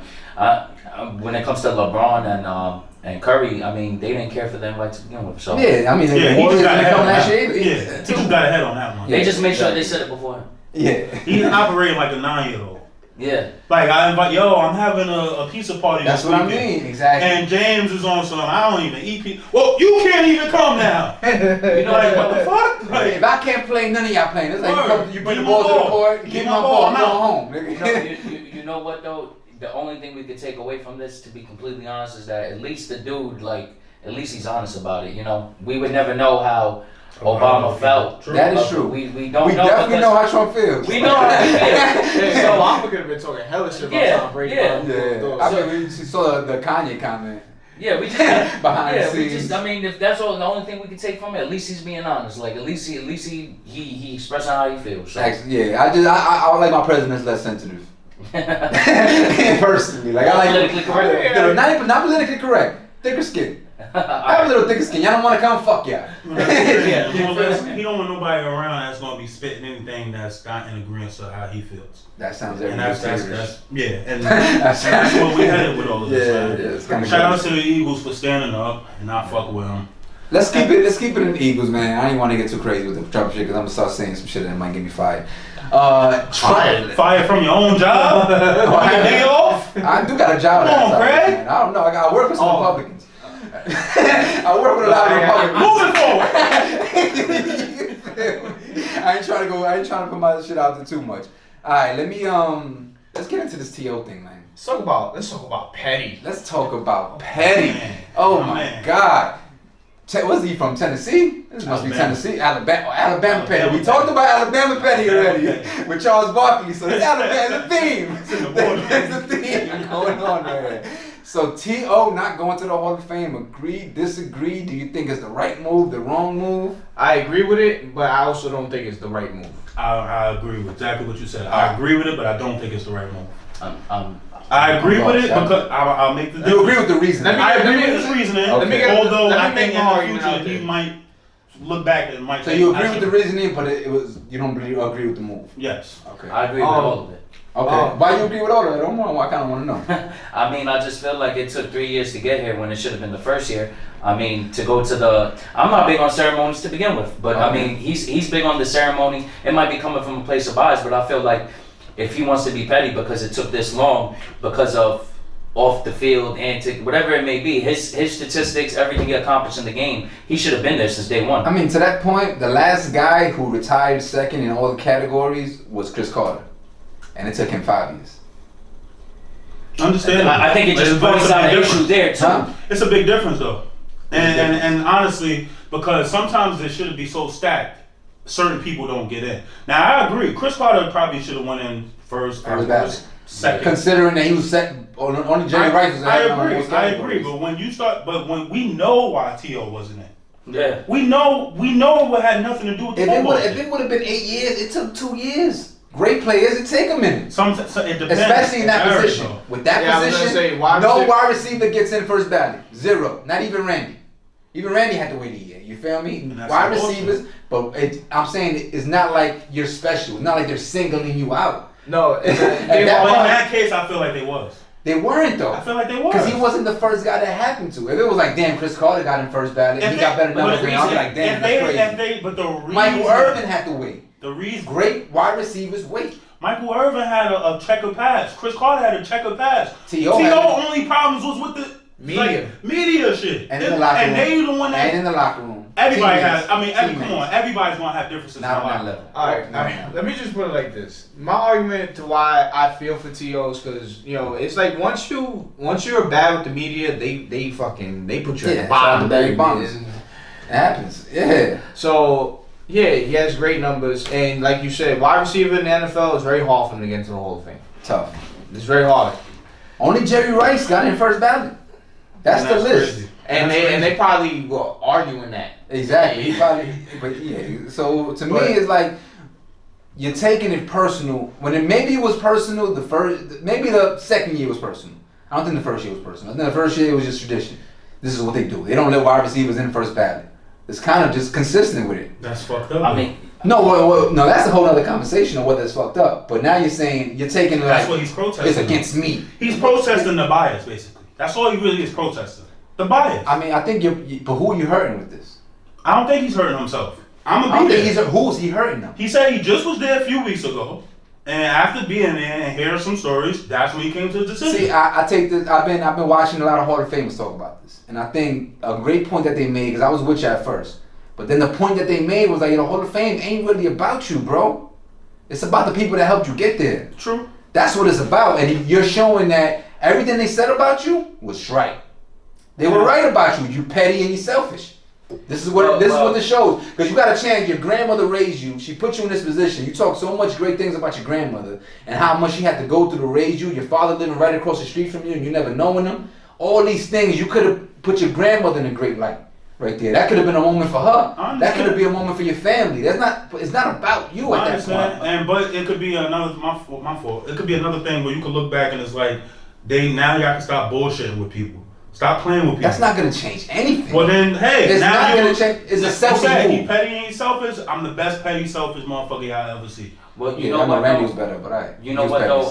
[SPEAKER 4] When it comes to LeBron and Curry, I mean, they didn't care for them right to begin with. So
[SPEAKER 1] Yeah, I mean,
[SPEAKER 3] Yeah,
[SPEAKER 1] the
[SPEAKER 3] he just
[SPEAKER 1] Warriors
[SPEAKER 3] got
[SPEAKER 1] didn't
[SPEAKER 3] ahead
[SPEAKER 1] come
[SPEAKER 3] on
[SPEAKER 1] last
[SPEAKER 3] that.
[SPEAKER 1] year.
[SPEAKER 3] Yeah, he just got ahead on that one.
[SPEAKER 4] they just made sure
[SPEAKER 1] exactly.
[SPEAKER 4] they said it before.
[SPEAKER 1] Yeah.
[SPEAKER 3] He's operating like a 9-year-old.
[SPEAKER 4] Yeah.
[SPEAKER 3] Like I invite, I'm having a pizza party.
[SPEAKER 1] That's
[SPEAKER 3] this
[SPEAKER 1] what I
[SPEAKER 3] weekend.
[SPEAKER 1] mean. Exactly.
[SPEAKER 3] And James is on some. I don't even eat pizza. Well, you can't even come now.
[SPEAKER 4] You know
[SPEAKER 3] Like what the fuck? Like,
[SPEAKER 1] If I can't play, none of y'all playing. It's like
[SPEAKER 3] Word.
[SPEAKER 1] you bring
[SPEAKER 3] Give
[SPEAKER 1] the
[SPEAKER 3] me
[SPEAKER 1] ball
[SPEAKER 3] my
[SPEAKER 1] to the
[SPEAKER 3] ball.
[SPEAKER 1] court,
[SPEAKER 3] Give
[SPEAKER 1] give
[SPEAKER 3] me
[SPEAKER 1] my
[SPEAKER 3] my
[SPEAKER 1] ball,
[SPEAKER 3] ball,
[SPEAKER 1] I'm
[SPEAKER 3] I'm
[SPEAKER 1] going
[SPEAKER 3] out.
[SPEAKER 1] home. Nigga.
[SPEAKER 4] You know what though? The only thing we could take away from this, to be completely honest, is that at least the dude, at least he's honest about it. You know, we would never know how Obama felt.
[SPEAKER 3] True.
[SPEAKER 1] That is true.
[SPEAKER 4] We
[SPEAKER 1] We
[SPEAKER 4] don't know.
[SPEAKER 1] definitely
[SPEAKER 4] because
[SPEAKER 1] know how Trump feels.
[SPEAKER 4] we know how he feels.
[SPEAKER 5] So Obama could have been talking hella shit about
[SPEAKER 4] Yeah,
[SPEAKER 5] Tom Brady.
[SPEAKER 4] yeah.
[SPEAKER 1] Yeah. I mean, we saw the Kanye comment.
[SPEAKER 4] Yeah, we just
[SPEAKER 1] Behind the
[SPEAKER 4] yeah, we
[SPEAKER 1] scenes.
[SPEAKER 4] just. I mean, if that's all, the only thing we can take from it, at least he's being honest. Like at least he expressing how he feels. So.
[SPEAKER 1] Actually, yeah, I like my presidents less sensitive. Personally, like I like
[SPEAKER 4] Politically correct.
[SPEAKER 1] not politically correct, thicker skin. I have a little thicker skin. Y'all don't want to come, fuck y'all.
[SPEAKER 3] Yeah, he don't want nobody around that's gonna be spitting anything that's not in agreement to how he feels.
[SPEAKER 1] That sounds
[SPEAKER 3] And
[SPEAKER 1] every
[SPEAKER 3] that's yeah, and
[SPEAKER 1] That's
[SPEAKER 3] that's where we headed with all of this.
[SPEAKER 1] Yeah,
[SPEAKER 3] man.
[SPEAKER 1] yeah, it's kinda
[SPEAKER 3] Shout
[SPEAKER 1] good.
[SPEAKER 3] out to the Eagles for standing up, and I fuck with them.
[SPEAKER 1] Let's keep it in the Eagles, man. I didn't want to get too crazy with the Trump shit because I'm gonna start saying some shit that might get me fired. Trump.
[SPEAKER 3] Fired from your own job? Your day off?
[SPEAKER 1] I do got a job.
[SPEAKER 3] Come on,
[SPEAKER 1] outside,
[SPEAKER 3] Craig.
[SPEAKER 1] man. I don't know. I work with some Republicans. I work with a lot of Republicans.
[SPEAKER 3] Moving forward.
[SPEAKER 1] I ain't trying to put my shit out there too much. All right, let's get into this TO thing, man.
[SPEAKER 5] Let's talk about petty.
[SPEAKER 1] Let's talk about Petty.
[SPEAKER 3] Man.
[SPEAKER 1] Oh
[SPEAKER 3] Oh,
[SPEAKER 1] my
[SPEAKER 3] man.
[SPEAKER 1] God. Was he from Tennessee? This must be
[SPEAKER 3] Alabama.
[SPEAKER 1] Tennessee. Alabama Petty. We
[SPEAKER 3] Alabama
[SPEAKER 1] talked
[SPEAKER 3] Petty.
[SPEAKER 1] about Alabama Petty already
[SPEAKER 3] Alabama
[SPEAKER 1] with Charles Barkley. So it's Alabama theme.
[SPEAKER 3] It's in the border.
[SPEAKER 1] There's a theme going on there. So T.O. not going to the Hall of Fame. Agree, disagree? Do you think it's the right move, the wrong move?
[SPEAKER 5] I agree with it, but I also don't think it's the right move.
[SPEAKER 3] I agree with exactly what you said. I agree with it, but I don't think it's the right move. I
[SPEAKER 1] I'm
[SPEAKER 3] agree with
[SPEAKER 1] lost.
[SPEAKER 3] it because I'll make the
[SPEAKER 1] You
[SPEAKER 3] difference.
[SPEAKER 1] agree with the reason?
[SPEAKER 5] Let me-
[SPEAKER 3] I agree
[SPEAKER 5] let me-
[SPEAKER 3] with his reasoning.
[SPEAKER 1] let me
[SPEAKER 5] get-
[SPEAKER 3] Although
[SPEAKER 5] let me
[SPEAKER 3] I
[SPEAKER 5] make
[SPEAKER 3] think
[SPEAKER 5] my
[SPEAKER 3] in the
[SPEAKER 5] argument out
[SPEAKER 3] future he
[SPEAKER 5] there.
[SPEAKER 3] might look back and might.
[SPEAKER 1] So
[SPEAKER 3] say,
[SPEAKER 1] you
[SPEAKER 3] I
[SPEAKER 1] agree with
[SPEAKER 3] should-
[SPEAKER 1] the reasoning, but you don't agree with the move.
[SPEAKER 3] Yes.
[SPEAKER 1] Okay.
[SPEAKER 4] I agree with all of it.
[SPEAKER 1] Okay. Why you agree with all of it? I kind of want to know.
[SPEAKER 4] I mean, I just feel like it took 3 years to get here when it should have been the first year. I mean, to go to the, I'm not big on ceremonies to begin with, but I mean, he's big on the ceremony. It might be coming from a place of bias, but I feel like if he wants to be petty because it took this long, because of off the field antic, whatever it may be, his statistics, everything he accomplished in the game, he should have been there since day one.
[SPEAKER 1] I mean, to that point, the last guy who retired second in all the categories was Chris Carter, and it took him 5 years.
[SPEAKER 3] Understand?
[SPEAKER 4] I think it just points out an issue there too.
[SPEAKER 1] Huh?
[SPEAKER 3] It's a big difference though, and honestly, because sometimes it shouldn't be so stacked. Certain people don't get in. Now I agree. Chris Carter probably should have went in first,
[SPEAKER 1] First ballot.
[SPEAKER 3] second.
[SPEAKER 1] Considering that he was only Jerry Rice was
[SPEAKER 3] I
[SPEAKER 1] ahead on
[SPEAKER 3] agree.
[SPEAKER 1] most
[SPEAKER 3] I
[SPEAKER 1] categories.
[SPEAKER 3] agree. But when we know why T.O. wasn't in,
[SPEAKER 4] Yeah.
[SPEAKER 3] we know it had nothing to do with the
[SPEAKER 1] If it
[SPEAKER 3] football.
[SPEAKER 1] would have been 8 years, it took 2 years. Great players, it take a minute.
[SPEAKER 3] So it depends.
[SPEAKER 1] Especially in that
[SPEAKER 3] It varies,
[SPEAKER 1] position.
[SPEAKER 3] though.
[SPEAKER 1] With that
[SPEAKER 5] Yeah, I was gonna
[SPEAKER 1] position,
[SPEAKER 5] say, wide
[SPEAKER 1] no
[SPEAKER 5] receiver-
[SPEAKER 1] wide receiver gets in first ballot. Zero. Not even Randy. Even Randy had to wait a year. You feel me?
[SPEAKER 3] And that's
[SPEAKER 1] Wide
[SPEAKER 3] bullshit.
[SPEAKER 1] receivers, but I'm saying it's not like you're special. It's not like they're singling you out.
[SPEAKER 5] No,
[SPEAKER 1] At that
[SPEAKER 3] But in
[SPEAKER 1] point,
[SPEAKER 3] that case, I feel like they was.
[SPEAKER 1] they weren't though.
[SPEAKER 3] I feel like they was.
[SPEAKER 1] Because he wasn't the first guy that happened to. If it was like, damn, Chris Carter got in first ballot, he got better numbers than I'll be like, damn, that's crazy.
[SPEAKER 3] But the reason,
[SPEAKER 1] Michael Irvin had to wait.
[SPEAKER 3] The reason
[SPEAKER 1] Great wide receivers wait.
[SPEAKER 3] Michael Irvin had a checker pass. Chris Carter had a checker pass.
[SPEAKER 1] T.O.
[SPEAKER 3] T.O.
[SPEAKER 1] had-
[SPEAKER 3] only problems was with Media shit.
[SPEAKER 1] And in the locker room.
[SPEAKER 3] And they the one that.
[SPEAKER 1] And in the locker room.
[SPEAKER 3] Everybody
[SPEAKER 1] Teammates.
[SPEAKER 3] has. I mean, come
[SPEAKER 1] Teammates.
[SPEAKER 3] on. Everybody's gonna have differences.
[SPEAKER 1] Not
[SPEAKER 3] in
[SPEAKER 1] on that
[SPEAKER 3] life.
[SPEAKER 1] level.
[SPEAKER 5] Alright, let me just put it like this. My argument to why I feel for TOs, because it's like once you're bad with the media, they put you at the bottom.
[SPEAKER 1] Barry Bonds. It happens. Yeah.
[SPEAKER 5] So he has great numbers, and like you said, wide receiver in the NFL is very hard for him to get into the Hall of Fame.
[SPEAKER 1] Tough.
[SPEAKER 5] It's very hard.
[SPEAKER 1] Only Jerry Rice got in first ballot. That's the list.
[SPEAKER 3] Crazy.
[SPEAKER 5] And they probably were arguing that.
[SPEAKER 1] Exactly. He probably, but yeah. So to me, it's like you're taking it personal. Maybe it was personal maybe the second year was personal. I don't think the first year was personal. I think the first year was just tradition. This is what they do. They don't let wide receivers in the first ballot. It's kind of just consistent with it.
[SPEAKER 3] That's fucked up.
[SPEAKER 4] I mean,
[SPEAKER 1] no, that's a whole other conversation of whether it's fucked up. But now you're saying you're taking it
[SPEAKER 3] that's
[SPEAKER 1] like
[SPEAKER 3] what he's protesting.
[SPEAKER 1] it's against me.
[SPEAKER 3] He's protesting the bias, basically. That's all he really is protesting. The bias.
[SPEAKER 1] I mean, I think but who are you hurting with this?
[SPEAKER 3] I don't think he's hurting himself. I'm
[SPEAKER 1] I
[SPEAKER 3] gonna
[SPEAKER 1] don't
[SPEAKER 3] be
[SPEAKER 1] think
[SPEAKER 3] there.
[SPEAKER 1] who's he hurting them?
[SPEAKER 3] He said he just was there a few weeks ago, and after being there and hearing some stories, that's when he came to the decision.
[SPEAKER 1] See, I take this. I've been watching a lot of Hall of Famers talk about this, and I think a great point that they made, because I was with you at first, but then the point that they made was like, Hall of Fame ain't really about you, bro. It's about the people that helped you get there.
[SPEAKER 3] True.
[SPEAKER 1] That's what it's about, and you're showing that everything they said about you was right. They were right about you. You petty and you selfish. This is what this shows. Because you got a chance. Your grandmother raised you. She put you in this position. You talk so much great things about your grandmother and how much she had to go through to raise you. Your father living right across the street from you and you never knowing him. All these things, you could have put your grandmother in a great light right there. That could have been a moment for her. That could have been a moment for your family. It's not about you at that point.
[SPEAKER 3] But it could be another my fault. It could be another thing where you could look back and it's like y'all can stop bullshitting with people. Stop playing with people.
[SPEAKER 1] That's not gonna change anything.
[SPEAKER 3] Well then, hey,
[SPEAKER 1] it's
[SPEAKER 3] now
[SPEAKER 1] not gonna change. It's a selfish move.
[SPEAKER 3] He petty ain't selfish. I'm the best petty selfish motherfucker y'all ever see.
[SPEAKER 4] well, you
[SPEAKER 1] Yeah,
[SPEAKER 4] know
[SPEAKER 1] I know
[SPEAKER 4] what?
[SPEAKER 1] Randy
[SPEAKER 4] though?
[SPEAKER 1] was better, but I.
[SPEAKER 4] You know what though?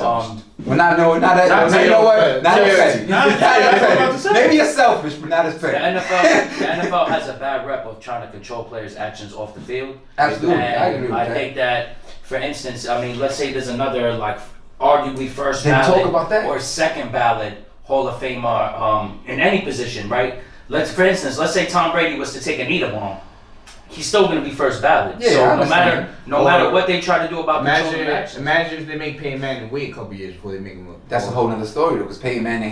[SPEAKER 1] Well, not that. You know what? Not as petty.
[SPEAKER 3] Not as petty, that's what I'm about to say.
[SPEAKER 1] Maybe you're selfish, but not as
[SPEAKER 4] The
[SPEAKER 1] petty.
[SPEAKER 4] NFL has a bad rep of trying to control players' actions off the field.
[SPEAKER 1] Absolutely,
[SPEAKER 4] And
[SPEAKER 1] I agree with
[SPEAKER 4] I
[SPEAKER 1] that.
[SPEAKER 4] think that, for instance, I mean, let's say there's another arguably first
[SPEAKER 1] Then
[SPEAKER 4] ballot
[SPEAKER 1] talk about that.
[SPEAKER 4] or second ballot Hall of Famer in any position, right? For instance, let's say Tom Brady was to take a knee tomorrow. He's still going to be first ballot.
[SPEAKER 1] Yeah,
[SPEAKER 4] so
[SPEAKER 1] I
[SPEAKER 4] no
[SPEAKER 1] understand.
[SPEAKER 4] matter what they try to do about controlling the actions.
[SPEAKER 5] Imagine if they make Peyton Manning wait a couple years before they make him look.
[SPEAKER 1] That's a whole nother story though, because Peyton Manning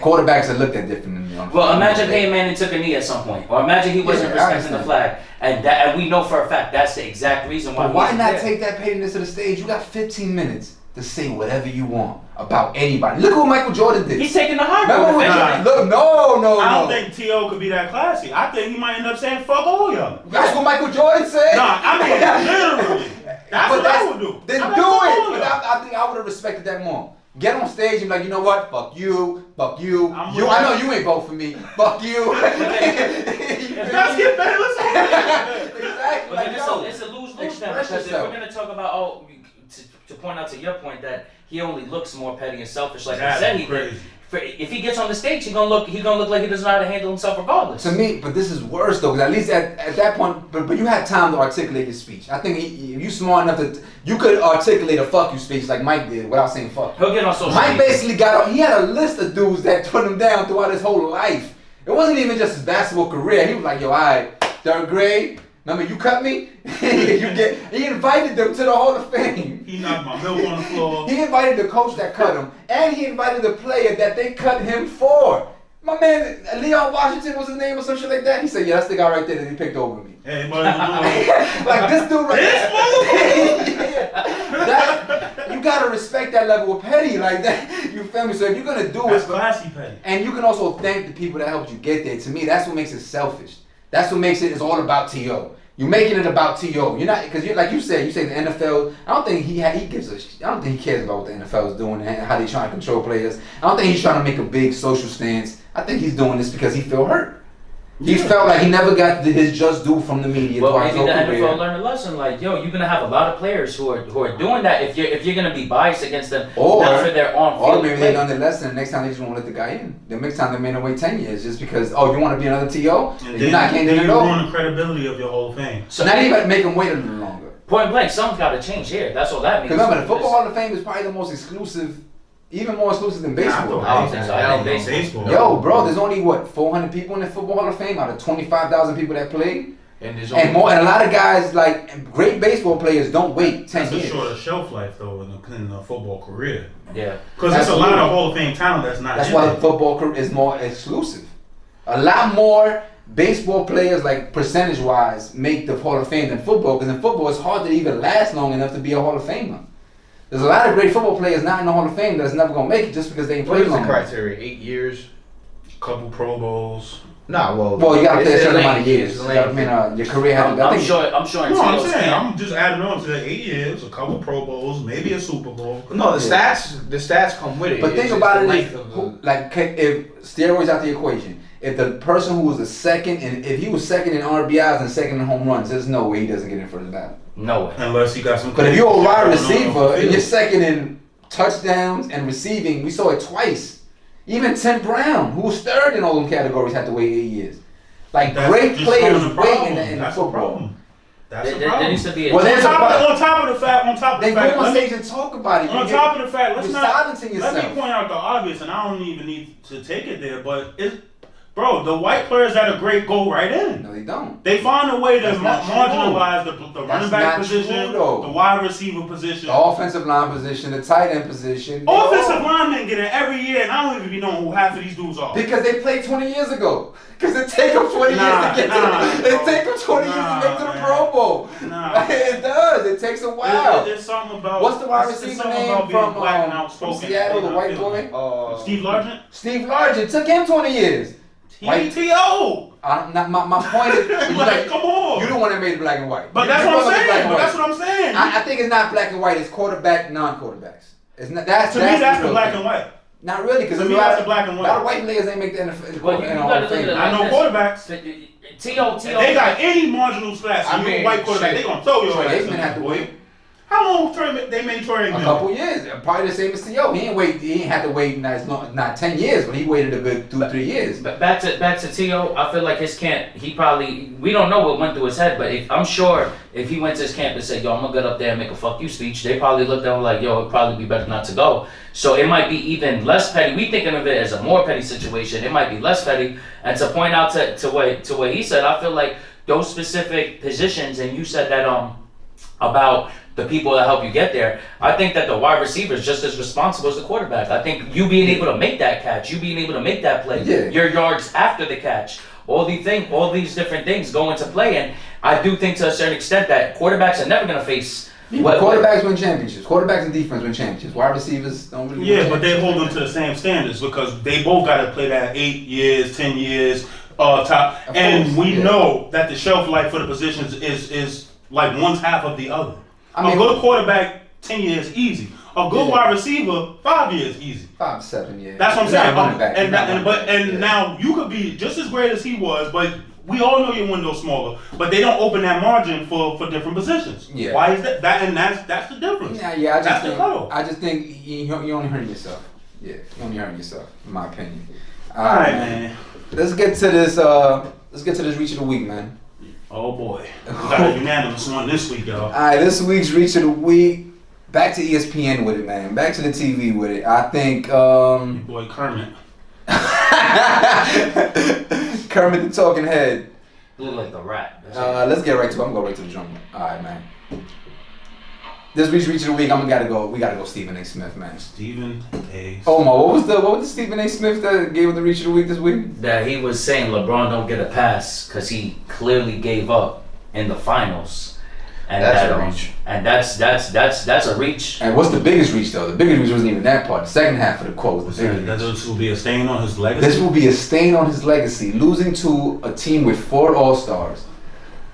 [SPEAKER 1] quarterbacks are looked at differently.
[SPEAKER 4] Well, imagine Peyton Manning took a knee at some point, or imagine he wasn't
[SPEAKER 1] Yeah, I
[SPEAKER 4] respecting the
[SPEAKER 1] understand.
[SPEAKER 4] flag, and we know for a fact that's the exact reason why.
[SPEAKER 1] But why
[SPEAKER 4] he's
[SPEAKER 1] not
[SPEAKER 4] there.
[SPEAKER 1] take that Peyton to the stage? You got 15 minutes to say whatever you want about anybody. Look what Michael Jordan did.
[SPEAKER 4] He's taking the high
[SPEAKER 1] Remember
[SPEAKER 4] road.
[SPEAKER 1] when
[SPEAKER 4] eventually.
[SPEAKER 1] look, no.
[SPEAKER 3] I don't think T.O. could be that classy. I think he might end up saying fuck all y'all.
[SPEAKER 1] That's what Michael Jordan said.
[SPEAKER 3] Nah, I mean literally. That's what I would do.
[SPEAKER 1] Then
[SPEAKER 3] I'm
[SPEAKER 1] do
[SPEAKER 3] like, fuck
[SPEAKER 1] it.
[SPEAKER 3] all
[SPEAKER 1] But
[SPEAKER 3] y'all.
[SPEAKER 1] I think I would have respected that more. Get on stage and be like, you know what? Fuck you.
[SPEAKER 3] I'm
[SPEAKER 1] You.
[SPEAKER 3] with
[SPEAKER 1] I
[SPEAKER 3] that.
[SPEAKER 1] know you ain't vote for me. Fuck you.
[SPEAKER 3] Let's get better. Let's
[SPEAKER 1] Exactly.
[SPEAKER 4] But
[SPEAKER 1] Like,
[SPEAKER 4] then
[SPEAKER 1] yo,
[SPEAKER 4] it's a lose-lose then,
[SPEAKER 1] express
[SPEAKER 4] because if
[SPEAKER 1] yourself.
[SPEAKER 4] we're gonna talk about to point out to your point that he only looks more petty and selfish, like I
[SPEAKER 3] That's
[SPEAKER 4] said he did.
[SPEAKER 3] crazy.
[SPEAKER 4] If he gets on the stage, he gonna look like he doesn't know how to handle himself regardless.
[SPEAKER 1] To me, but this is worse though, because at least at that point, but you had time to articulate your speech. I think if you smart enough that you could articulate a fuck you speech like Mike did without saying fuck you.
[SPEAKER 4] He'll get on social
[SPEAKER 1] Mike
[SPEAKER 4] media.
[SPEAKER 1] basically he had a list of dudes that put him down throughout his whole life. It wasn't even just his basketball career. He was like, yo, alright, third grade, remember you cut me? He invited them to the Hall of Fame.
[SPEAKER 3] He knocked my milk on the floor.
[SPEAKER 1] He invited the coach that cut him, and he invited the player that they cut him for. My man, Leon Washington was his name or some shit like that. He said, yeah, that's the guy right there that he picked over me.
[SPEAKER 3] Hey, buddy,
[SPEAKER 1] Like this dude right
[SPEAKER 3] This
[SPEAKER 1] there. Yeah. You gotta respect that level of petty like that. You feel me? So if you're gonna do
[SPEAKER 3] that's
[SPEAKER 1] it,
[SPEAKER 3] classy petty.
[SPEAKER 1] and you can also thank the people that helped you get there. To me, that's what makes it selfish. That's what makes it's all about T.O. You're making it about T.O. You're not, because like you say the NFL. I don't think he gives a. I don't think he cares about what the NFL is doing and how they trying to control players. I don't think he's trying to make a big social stance. I think he's doing this because he feel hurt. He felt like he never got his just due from the media.
[SPEAKER 4] Well,
[SPEAKER 1] throughout his
[SPEAKER 4] maybe the
[SPEAKER 1] whole career.
[SPEAKER 4] NFL learned a lesson. Like, yo, you're gonna have a lot of players who are doing that. If you're gonna be biased against them,
[SPEAKER 1] Or-
[SPEAKER 4] not for their
[SPEAKER 1] Or
[SPEAKER 4] on-field
[SPEAKER 1] maybe
[SPEAKER 4] play.
[SPEAKER 1] they learned their lesson. The next time they just won't let the guy in. The next time they made him wait 10 years just because you want to be another T.O.
[SPEAKER 3] And
[SPEAKER 1] You're not
[SPEAKER 3] then
[SPEAKER 1] getting it
[SPEAKER 3] you
[SPEAKER 1] at all.
[SPEAKER 3] ruin the credibility of your Hall of Fame.
[SPEAKER 4] So
[SPEAKER 1] Not even make him wait a little longer.
[SPEAKER 4] point blank, something's got to change here. That's all that means.
[SPEAKER 1] Because remember, the Football Hall of Fame is probably the most exclusive Even more exclusive than
[SPEAKER 3] Nah,
[SPEAKER 1] baseball.
[SPEAKER 3] I
[SPEAKER 4] don't think so. I think
[SPEAKER 3] baseball.
[SPEAKER 1] Yo, bro, there's only what 400 people in the Football Hall of Fame out of 25,000 people that play,
[SPEAKER 5] And there's
[SPEAKER 1] and more. And a lot of guys like great baseball players don't wait 10
[SPEAKER 3] That's a
[SPEAKER 1] years.
[SPEAKER 3] shorter shelf life though in the football career.
[SPEAKER 4] Yeah.
[SPEAKER 3] Because there's a lot of Hall of Fame talent that's not.
[SPEAKER 1] That's
[SPEAKER 3] in
[SPEAKER 1] why
[SPEAKER 3] there.
[SPEAKER 1] the football career is more exclusive. A lot more baseball players, like percentage-wise, make the Hall of Fame than football. Because in football, it's hard to even last long enough to be a Hall of Famer. There's a lot of great football players not in the Hall of Fame that's never gonna make it just because they ain't
[SPEAKER 5] What
[SPEAKER 1] played
[SPEAKER 5] is the
[SPEAKER 1] long enough.
[SPEAKER 5] criteria? 8 years?
[SPEAKER 3] Couple Pro Bowls.
[SPEAKER 5] Nah,
[SPEAKER 1] Well, you gotta play a
[SPEAKER 5] it's
[SPEAKER 1] certain
[SPEAKER 5] length,
[SPEAKER 1] amount of years.
[SPEAKER 5] it's
[SPEAKER 1] You gotta- I
[SPEAKER 5] length.
[SPEAKER 1] mean, your career has. I
[SPEAKER 4] I'm
[SPEAKER 1] think
[SPEAKER 4] sure in
[SPEAKER 3] No, I'm
[SPEAKER 4] T.O.'s
[SPEAKER 3] saying
[SPEAKER 4] camp.
[SPEAKER 3] I'm just adding on to the 8 years, a couple Pro Bowls, maybe a Super Bowl.
[SPEAKER 5] No, the
[SPEAKER 1] Yeah.
[SPEAKER 5] stats come with it.
[SPEAKER 1] But
[SPEAKER 5] It's
[SPEAKER 1] think
[SPEAKER 5] just
[SPEAKER 1] about
[SPEAKER 5] the
[SPEAKER 1] it,
[SPEAKER 5] length
[SPEAKER 1] if,
[SPEAKER 5] of
[SPEAKER 1] who, like if steroids out the equation, if the person who was the second, and if he was second in RBIs and second in home runs, there's no way he doesn't get in first ballot.
[SPEAKER 4] No way.
[SPEAKER 3] Unless you got some.
[SPEAKER 1] But if you're a wide
[SPEAKER 3] going on
[SPEAKER 1] receiver
[SPEAKER 3] the
[SPEAKER 1] and you're
[SPEAKER 3] field.
[SPEAKER 1] second in touchdowns and receiving, we saw it twice. Even Tim Brown, who was third in all them categories, had to wait 8 years. Like
[SPEAKER 3] That's
[SPEAKER 1] great
[SPEAKER 3] just
[SPEAKER 1] players
[SPEAKER 3] showing the
[SPEAKER 1] wait
[SPEAKER 3] problem.
[SPEAKER 1] in the
[SPEAKER 3] That's the
[SPEAKER 1] football.
[SPEAKER 3] problem. That's the
[SPEAKER 4] There
[SPEAKER 3] problem.
[SPEAKER 4] needs to be a
[SPEAKER 1] Well,
[SPEAKER 3] on
[SPEAKER 1] there's
[SPEAKER 3] top,
[SPEAKER 1] a-
[SPEAKER 3] on top of the fact,
[SPEAKER 1] Then go on
[SPEAKER 3] let me-
[SPEAKER 1] stage and talk about it.
[SPEAKER 3] on top of the fact, let's
[SPEAKER 1] you're
[SPEAKER 3] not.
[SPEAKER 1] silencing
[SPEAKER 3] Let
[SPEAKER 1] yourself.
[SPEAKER 3] me point out the obvious, and I don't even need to take it there, but bro, the white players that are great go right in.
[SPEAKER 1] No, they don't.
[SPEAKER 3] They find a way to
[SPEAKER 1] That's not true.
[SPEAKER 3] marginalize the running
[SPEAKER 1] That's
[SPEAKER 3] back
[SPEAKER 1] not
[SPEAKER 3] position,
[SPEAKER 1] true, though.
[SPEAKER 3] the wide receiver position.
[SPEAKER 1] The offensive line position, the tight end position. they
[SPEAKER 3] Offensive
[SPEAKER 1] all-
[SPEAKER 3] linemen get it every year, and I don't even be knowing who half of these dudes are.
[SPEAKER 1] Because they played 20 years ago. Because it take them 20 years to get to the, it take them 20 years to get to the
[SPEAKER 3] man.
[SPEAKER 1] Pro Bowl.
[SPEAKER 3] Nah.
[SPEAKER 1] It does. It takes a while.
[SPEAKER 3] There's something about
[SPEAKER 1] What's the wide
[SPEAKER 3] it's
[SPEAKER 1] receiver
[SPEAKER 3] something
[SPEAKER 1] name
[SPEAKER 3] about being
[SPEAKER 1] from,
[SPEAKER 3] black and
[SPEAKER 1] from
[SPEAKER 3] outspoken.
[SPEAKER 1] Seattle, the
[SPEAKER 3] I
[SPEAKER 1] white
[SPEAKER 3] feel
[SPEAKER 1] boy?
[SPEAKER 3] like. Steve Largent?
[SPEAKER 1] Steve Largent. Took him 20 years. White-
[SPEAKER 3] T.O.
[SPEAKER 1] My point is,
[SPEAKER 3] Like, come on.
[SPEAKER 1] you the one that made it black and white.
[SPEAKER 3] But
[SPEAKER 1] You-
[SPEAKER 3] that's
[SPEAKER 1] you
[SPEAKER 3] what I'm
[SPEAKER 1] brought up the black
[SPEAKER 3] saying.
[SPEAKER 1] and
[SPEAKER 3] But
[SPEAKER 1] white.
[SPEAKER 3] that's what I'm saying.
[SPEAKER 1] I think it's not black and white. It's quarterback, non-quarterbacks. It's not. That's
[SPEAKER 3] To me, that's the
[SPEAKER 1] real
[SPEAKER 3] black
[SPEAKER 1] thing.
[SPEAKER 3] and white.
[SPEAKER 1] Not really, because
[SPEAKER 3] To
[SPEAKER 1] a
[SPEAKER 3] me,
[SPEAKER 1] lot
[SPEAKER 3] that's
[SPEAKER 1] of
[SPEAKER 3] the black and
[SPEAKER 1] a lot of
[SPEAKER 3] white.
[SPEAKER 1] white players ain't make the NFL.
[SPEAKER 4] Well, you
[SPEAKER 1] in the
[SPEAKER 4] gotta
[SPEAKER 1] Hall of
[SPEAKER 4] look at
[SPEAKER 1] Fame.
[SPEAKER 4] it
[SPEAKER 3] I know
[SPEAKER 4] like
[SPEAKER 3] quarterbacks.
[SPEAKER 4] T.O.
[SPEAKER 3] If they got any marginal stats,
[SPEAKER 5] I
[SPEAKER 3] and you're a
[SPEAKER 5] mean,
[SPEAKER 3] white quarterback,
[SPEAKER 5] shit.
[SPEAKER 3] they gonna throw your
[SPEAKER 1] Troy
[SPEAKER 3] ass.
[SPEAKER 1] Aikman
[SPEAKER 3] in
[SPEAKER 1] had to
[SPEAKER 3] there,
[SPEAKER 1] wait.
[SPEAKER 3] boy. How long they made Troy Aikman?
[SPEAKER 1] A couple years, probably the same as T.O. He ain't had to wait not 10 years, but he waited a good 2-3 years.
[SPEAKER 4] But back to T.O., I feel like his camp, we don't know what went through his head, but I'm sure if he went to his camp and said, yo, I'm gonna get up there and make a fuck you speech, they probably looked at him like, yo, it'd probably be better not to go. So it might be even less petty. We thinking of it as a more petty situation. It might be less petty. And to point out to what he said, I feel like those specific positions, and you said that about the people that help you get there, I think that the wide receiver is just as responsible as the quarterback. I think you being able to make that catch, you being able to make that play,
[SPEAKER 1] Yeah.
[SPEAKER 4] your yards after the catch, all these different things go into play. And I do think to a certain extent that quarterbacks are never going to face
[SPEAKER 1] Quarterbacks win championships. Quarterbacks and defense win championships. Wide receivers don't really win
[SPEAKER 3] Yeah, but they hold them
[SPEAKER 1] championships.
[SPEAKER 3] to the same standards because they both got to play that 8 years, 10 years, top.
[SPEAKER 1] Of
[SPEAKER 3] And
[SPEAKER 1] course,
[SPEAKER 3] we
[SPEAKER 1] yeah.
[SPEAKER 3] know that the shelf life for the positions is like one's half of the other.
[SPEAKER 1] I mean,
[SPEAKER 3] a good quarterback, 10 years easy. A good
[SPEAKER 1] Yeah.
[SPEAKER 3] wide receiver, 5 years easy.
[SPEAKER 1] 5-7 years.
[SPEAKER 3] That's what I'm
[SPEAKER 1] You're not
[SPEAKER 3] saying.
[SPEAKER 1] running back. You're not running back. Yeah.
[SPEAKER 3] Now you could be just as great as he was, but we all know your window's smaller. But they don't open that margin for different positions.
[SPEAKER 1] Yeah.
[SPEAKER 3] Why is that? That's the difference.
[SPEAKER 1] Yeah,
[SPEAKER 3] I
[SPEAKER 1] just think you only hurting yourself. Yeah, you only hurting yourself, in my opinion.
[SPEAKER 3] All right, man.
[SPEAKER 1] Let's get to this. Let's get to this reach of the week, man.
[SPEAKER 3] Oh boy, we got a unanimous one this week, y'all.
[SPEAKER 1] All right, this week's reach of the week. Back to ESPN with it, man. Back to the TV with it. I think
[SPEAKER 3] Your boy Kermit.
[SPEAKER 1] Kermit the Talking Head.
[SPEAKER 4] You look like the rat.
[SPEAKER 1] Let's get right to it. I'm gonna go right to the drum. All right, man. This week's reach of the week. We gotta go Stephen A. Smith, man.
[SPEAKER 3] Stephen A.
[SPEAKER 1] Oh my, what was the Stephen A. Smith that gave him the reach of the week this week?
[SPEAKER 4] That he was saying LeBron don't get a pass because he clearly gave up in the finals. And
[SPEAKER 5] That's
[SPEAKER 4] that,
[SPEAKER 5] a reach.
[SPEAKER 4] And that's a reach.
[SPEAKER 1] And what's the biggest reach though? The biggest reach wasn't even that part. The second half of the quote was the biggest
[SPEAKER 3] That
[SPEAKER 1] reach.
[SPEAKER 3] this will be a stain on his legacy.
[SPEAKER 1] This will be a stain on his legacy, losing to a team with 4 All-Stars,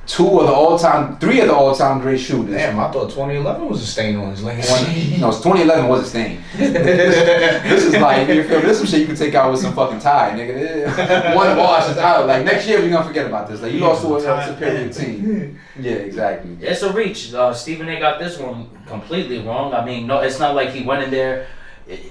[SPEAKER 1] 3 of the all-time great shooters.
[SPEAKER 5] Damn, I thought 2011 was a stain on his legacy.
[SPEAKER 1] No, it's 2011 was a stain. This is like, you feel me? This is some shit you can take out with some fucking tie, nigga. One wash is out. Like next year we're gonna forget about this. Like you lost to a superior team. Yeah, exactly.
[SPEAKER 4] It's a reach. Stephen A. got this one completely wrong. I mean, no, it's not like he went in there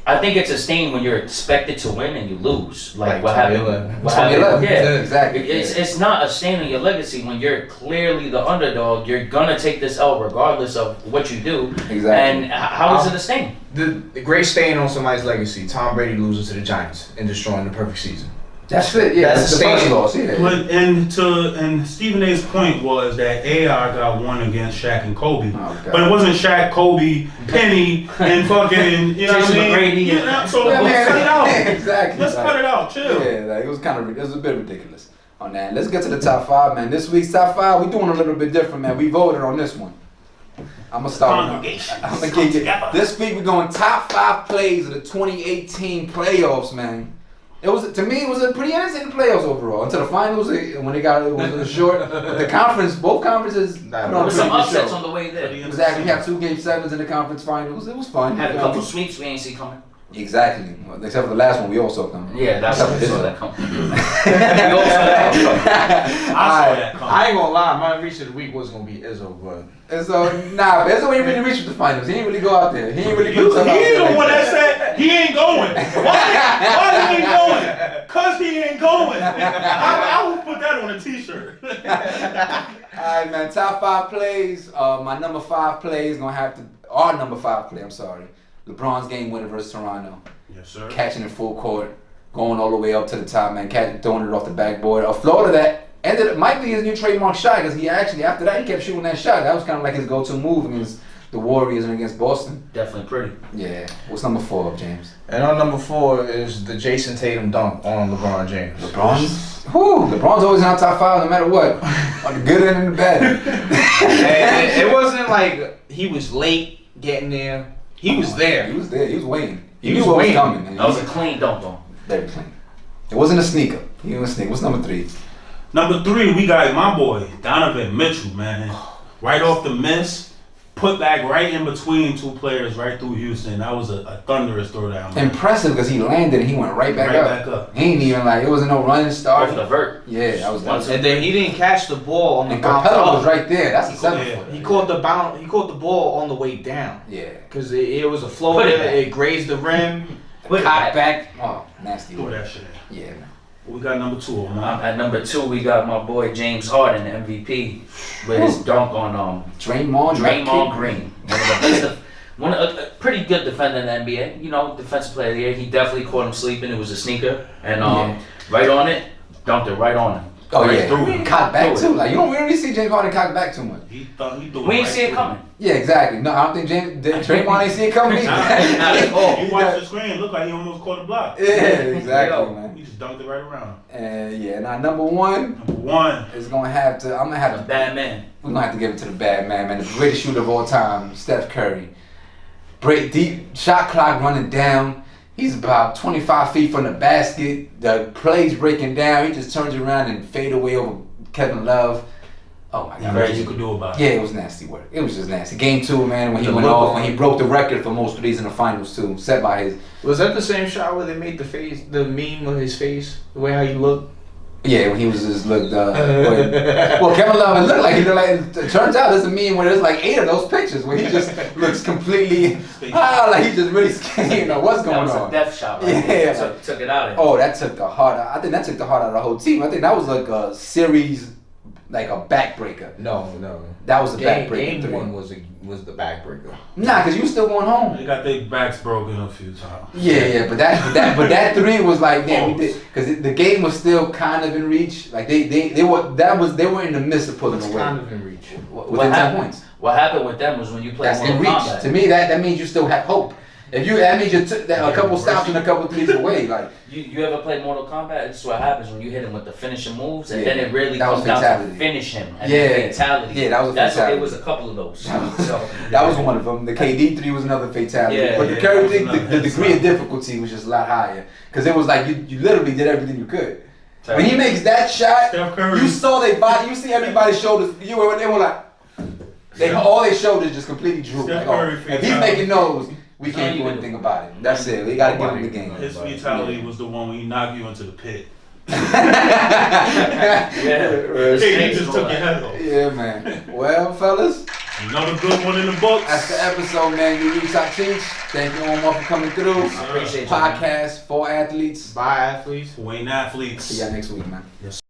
[SPEAKER 4] I think it's a stain when you're expected to win and you lose. Like what
[SPEAKER 5] 2011.
[SPEAKER 4] happened? What happened? Yeah,
[SPEAKER 1] exactly.
[SPEAKER 4] It's not a stain on your legacy when you're clearly the underdog. You're gonna take this L regardless of what you do.
[SPEAKER 1] Exactly.
[SPEAKER 4] And how is it a stain?
[SPEAKER 5] The great stain on somebody's legacy. Tom Brady loses to the Giants and destroying the perfect season.
[SPEAKER 1] That's it. Yeah,
[SPEAKER 5] That's
[SPEAKER 1] that's the
[SPEAKER 5] the
[SPEAKER 1] first
[SPEAKER 5] same.
[SPEAKER 1] loss. Yeah.
[SPEAKER 3] But and Stephen A's point was that AI got one against Shaq and Kobe,
[SPEAKER 1] Oh, God.
[SPEAKER 3] but it wasn't Shaq, Kobe, Penny, and fucking you know what I
[SPEAKER 4] Jason
[SPEAKER 3] mean?
[SPEAKER 4] McGrady.
[SPEAKER 3] Yeah, so
[SPEAKER 1] Yeah,
[SPEAKER 3] let's cut it out.
[SPEAKER 1] exactly.
[SPEAKER 3] Let's cut it out. Chill.
[SPEAKER 1] Yeah, like, it was a bit ridiculous on that. Let's get to the top 5, man. This week's top 5, we're doing a little bit different, man. We voted on this one. I'm gonna start.
[SPEAKER 3] Congregation.
[SPEAKER 1] I'm gonna give you this week. We're going top 5 plays of the 2018 playoffs, man. It was a pretty entertaining playoffs overall until the finals when it was short. But the conference, both conferences, put
[SPEAKER 4] There
[SPEAKER 1] on a
[SPEAKER 4] was
[SPEAKER 1] pretty
[SPEAKER 4] some
[SPEAKER 1] good
[SPEAKER 4] upsets
[SPEAKER 1] show.
[SPEAKER 4] on the way there.
[SPEAKER 1] Exactly, we had 2 Game 7s in the conference finals. It was fun.
[SPEAKER 4] Had a couple sweeps we ain't see coming.
[SPEAKER 1] Exactly, well, except for the last one we all saw coming.
[SPEAKER 4] Yeah, that's
[SPEAKER 1] Except
[SPEAKER 4] what
[SPEAKER 1] for
[SPEAKER 4] we
[SPEAKER 1] this
[SPEAKER 4] saw
[SPEAKER 1] one.
[SPEAKER 4] that coming. We all saw that coming.
[SPEAKER 3] I saw that coming.
[SPEAKER 5] I ain't gonna lie, my reach of the week was gonna be Izzo, but
[SPEAKER 1] And so, nah, Izzo ain't really reached the finals. He ain't really go out there. He ain't really
[SPEAKER 3] He
[SPEAKER 1] put himself out
[SPEAKER 3] ain't
[SPEAKER 1] there
[SPEAKER 3] the
[SPEAKER 1] like
[SPEAKER 3] one
[SPEAKER 1] that.
[SPEAKER 3] that said he ain't going. Why he ain't going? Cause he ain't going. I will put that on a t-shirt.
[SPEAKER 1] Alright, man. Top 5 plays. My number 5 play is gonna have to. Our number 5 play. I'm sorry. LeBron's game winner versus Toronto.
[SPEAKER 3] Yes, sir.
[SPEAKER 1] Catching it full court, going all the way up to the top, man. Throwing it off the backboard. A floater that might be his new trademark shot because he actually after that he kept shooting that shot. That was kind of like his go-to move against the Warriors and against Boston.
[SPEAKER 4] Definitely pretty.
[SPEAKER 1] Yeah. What's number 4, James?
[SPEAKER 5] and on number 4 is the Jason Tatum dunk on LeBron James.
[SPEAKER 1] LeBron's always in our top 5 no matter what. On the good end and the bad.
[SPEAKER 5] And it wasn't like he was late getting there. He was there.
[SPEAKER 1] He was there. He was waiting. He
[SPEAKER 5] He
[SPEAKER 1] knew
[SPEAKER 5] was
[SPEAKER 1] what was
[SPEAKER 5] waiting.
[SPEAKER 1] coming. Man.
[SPEAKER 4] That was a clean dunk though.
[SPEAKER 1] Very clean. It wasn't a sneaker. He was a sneaker. What's number 3?
[SPEAKER 3] Number 3, we got my boy Donovan Mitchell, man. Right off the miss, put back right in between 2 players, right through Houston. That was a thunderous throwdown. Man.
[SPEAKER 1] Impressive because he landed and he went right back
[SPEAKER 3] Right
[SPEAKER 1] up.
[SPEAKER 3] back up.
[SPEAKER 1] He ain't even like it wasn't no running start.
[SPEAKER 4] Off the vert.
[SPEAKER 1] Yeah, that was.
[SPEAKER 5] And then he didn't catch the ball on the
[SPEAKER 1] And
[SPEAKER 5] bounce
[SPEAKER 1] Capella was
[SPEAKER 5] up.
[SPEAKER 1] right there. That's a 7
[SPEAKER 3] Yeah.
[SPEAKER 1] foot.
[SPEAKER 5] He caught the bounce. He caught the ball on the way down
[SPEAKER 1] Yeah.
[SPEAKER 5] because it was a floater.
[SPEAKER 4] Put it back.
[SPEAKER 5] It grazed the rim.
[SPEAKER 4] Put it
[SPEAKER 1] Cock
[SPEAKER 4] back.
[SPEAKER 1] back. Oh, nasty.
[SPEAKER 3] Throw
[SPEAKER 1] word.
[SPEAKER 3] that shit in.
[SPEAKER 1] Yeah, man.
[SPEAKER 3] We got number 2 on mine.
[SPEAKER 4] At number 2, we got my boy James Harden, MVP, with his dunk on
[SPEAKER 1] Draymond
[SPEAKER 4] Green. One of the best, a pretty good defender in the NBA. You know, defensive player of the year. He definitely caught him sleeping. It was a sneaker, and right on it, dunked it right on him.
[SPEAKER 1] Oh
[SPEAKER 4] Right
[SPEAKER 1] yeah,
[SPEAKER 4] through him.
[SPEAKER 1] cock back
[SPEAKER 4] Through
[SPEAKER 1] too.
[SPEAKER 4] it.
[SPEAKER 1] Like we don't really see James Harden cock back too much.
[SPEAKER 3] He thought he threw
[SPEAKER 4] We ain't
[SPEAKER 3] right
[SPEAKER 4] see it
[SPEAKER 3] through
[SPEAKER 4] coming.
[SPEAKER 1] Yeah, exactly. No, I don't think Draymond ain't see it coming.
[SPEAKER 3] Not
[SPEAKER 1] either.
[SPEAKER 3] at You watch the screen, look like he almost caught a block.
[SPEAKER 1] Yeah, exactly,
[SPEAKER 4] Yo.
[SPEAKER 1] man.
[SPEAKER 3] He just dunked it right around.
[SPEAKER 1] And yeah, now number 1
[SPEAKER 3] Number 1.
[SPEAKER 1] is gonna have to. I'm gonna have
[SPEAKER 4] The
[SPEAKER 1] to.
[SPEAKER 4] bad man.
[SPEAKER 1] We're gonna have to give it to the bad man, the greatest shooter of all time, Steph Curry. Break deep, shot clock running down. He's about 25 feet from the basket. The play's breaking down. He just turns around and fade away over Kevin Love. Oh my God.
[SPEAKER 3] Nothing you could do about
[SPEAKER 1] Yeah,
[SPEAKER 3] it.
[SPEAKER 1] it was nasty work. It was just nasty. Game 2, man, when he
[SPEAKER 5] The
[SPEAKER 1] went
[SPEAKER 5] look
[SPEAKER 1] off,
[SPEAKER 5] on
[SPEAKER 1] when he
[SPEAKER 5] him.
[SPEAKER 1] broke the record for most threes in the finals too, set by his.
[SPEAKER 5] Was that the same shot where they made the meme of his face, the way how he looked?
[SPEAKER 1] Yeah, when he was just looked. Well, Kevin Love, it looked like he looked like. It turns out there's a meme where there's like 8 of those pictures where he just looks completely like he just really scared. You know what's
[SPEAKER 4] That
[SPEAKER 1] going
[SPEAKER 4] was
[SPEAKER 1] on?
[SPEAKER 4] a death shot right there.
[SPEAKER 1] Yeah.
[SPEAKER 4] Took it out of him.
[SPEAKER 1] Oh, that took the heart out. I think that took the heart out of the whole team. I think that was like a series, like a backbreaker.
[SPEAKER 5] No.
[SPEAKER 1] That was a
[SPEAKER 5] Game
[SPEAKER 1] backbreaker. three.
[SPEAKER 5] 1 was the backbreaker.
[SPEAKER 1] Nah, because you were still going home.
[SPEAKER 3] They got their backs broken a few times.
[SPEAKER 1] Yeah, but that 3 was like, damn, we did, because the game was still kind of in reach. Like they were in the midst of pulling
[SPEAKER 5] It's
[SPEAKER 1] away
[SPEAKER 5] kind of in reach.
[SPEAKER 1] within 10 points.
[SPEAKER 4] What happened with them was when you play
[SPEAKER 1] That's in
[SPEAKER 4] Mortal
[SPEAKER 1] reach.
[SPEAKER 4] Kombat.
[SPEAKER 1] To me, that means you still have hope. That means you took a couple stops and a couple threes away. Like
[SPEAKER 4] You ever play Mortal Kombat? This is what happens when you hit him with the finishing moves, and
[SPEAKER 1] Yeah.
[SPEAKER 4] then it really
[SPEAKER 1] That was
[SPEAKER 4] comes down to
[SPEAKER 1] fatality.
[SPEAKER 4] finish him and
[SPEAKER 1] Yeah.
[SPEAKER 4] then fatality.
[SPEAKER 1] Yeah, that was a
[SPEAKER 4] That's
[SPEAKER 1] fatality.
[SPEAKER 4] It was a couple of those. So
[SPEAKER 1] that was one of them. The KD 3 was another fatality.
[SPEAKER 4] Yeah,
[SPEAKER 1] But the
[SPEAKER 3] yeah,
[SPEAKER 1] Curry
[SPEAKER 3] that was
[SPEAKER 1] thing,
[SPEAKER 3] another
[SPEAKER 1] the
[SPEAKER 3] head
[SPEAKER 1] degree of
[SPEAKER 3] slap.
[SPEAKER 1] difficulty was just a lot higher. Because it was like you literally did everything you could.
[SPEAKER 4] So-
[SPEAKER 1] When he makes that shot,
[SPEAKER 3] Steph Curry.
[SPEAKER 1] you saw their body. You see everybody's shoulders. They were like, all their shoulders just completely drooped.
[SPEAKER 3] Steph
[SPEAKER 1] Like,
[SPEAKER 3] Curry
[SPEAKER 1] if he's
[SPEAKER 3] fatality.
[SPEAKER 1] making those, we
[SPEAKER 4] It's
[SPEAKER 1] can't
[SPEAKER 4] not
[SPEAKER 1] do
[SPEAKER 4] even-
[SPEAKER 1] anything about it. That's it. We gotta give him the game.
[SPEAKER 3] His fatality was the one when he knocked you into the pit.
[SPEAKER 4] yeah,
[SPEAKER 3] Hey, he just took your head off.
[SPEAKER 1] Yeah, man. Well, fellas,
[SPEAKER 3] Another good one in the books.
[SPEAKER 1] That's the episode, man. You reach out, Teach. Thank you, Omar, for coming through.
[SPEAKER 5] I appreciate you.
[SPEAKER 1] Podcast for athletes.
[SPEAKER 5] Bye, athletes.
[SPEAKER 3] Who ain't athletes.
[SPEAKER 1] See y'all next week, man.
[SPEAKER 3] Yes.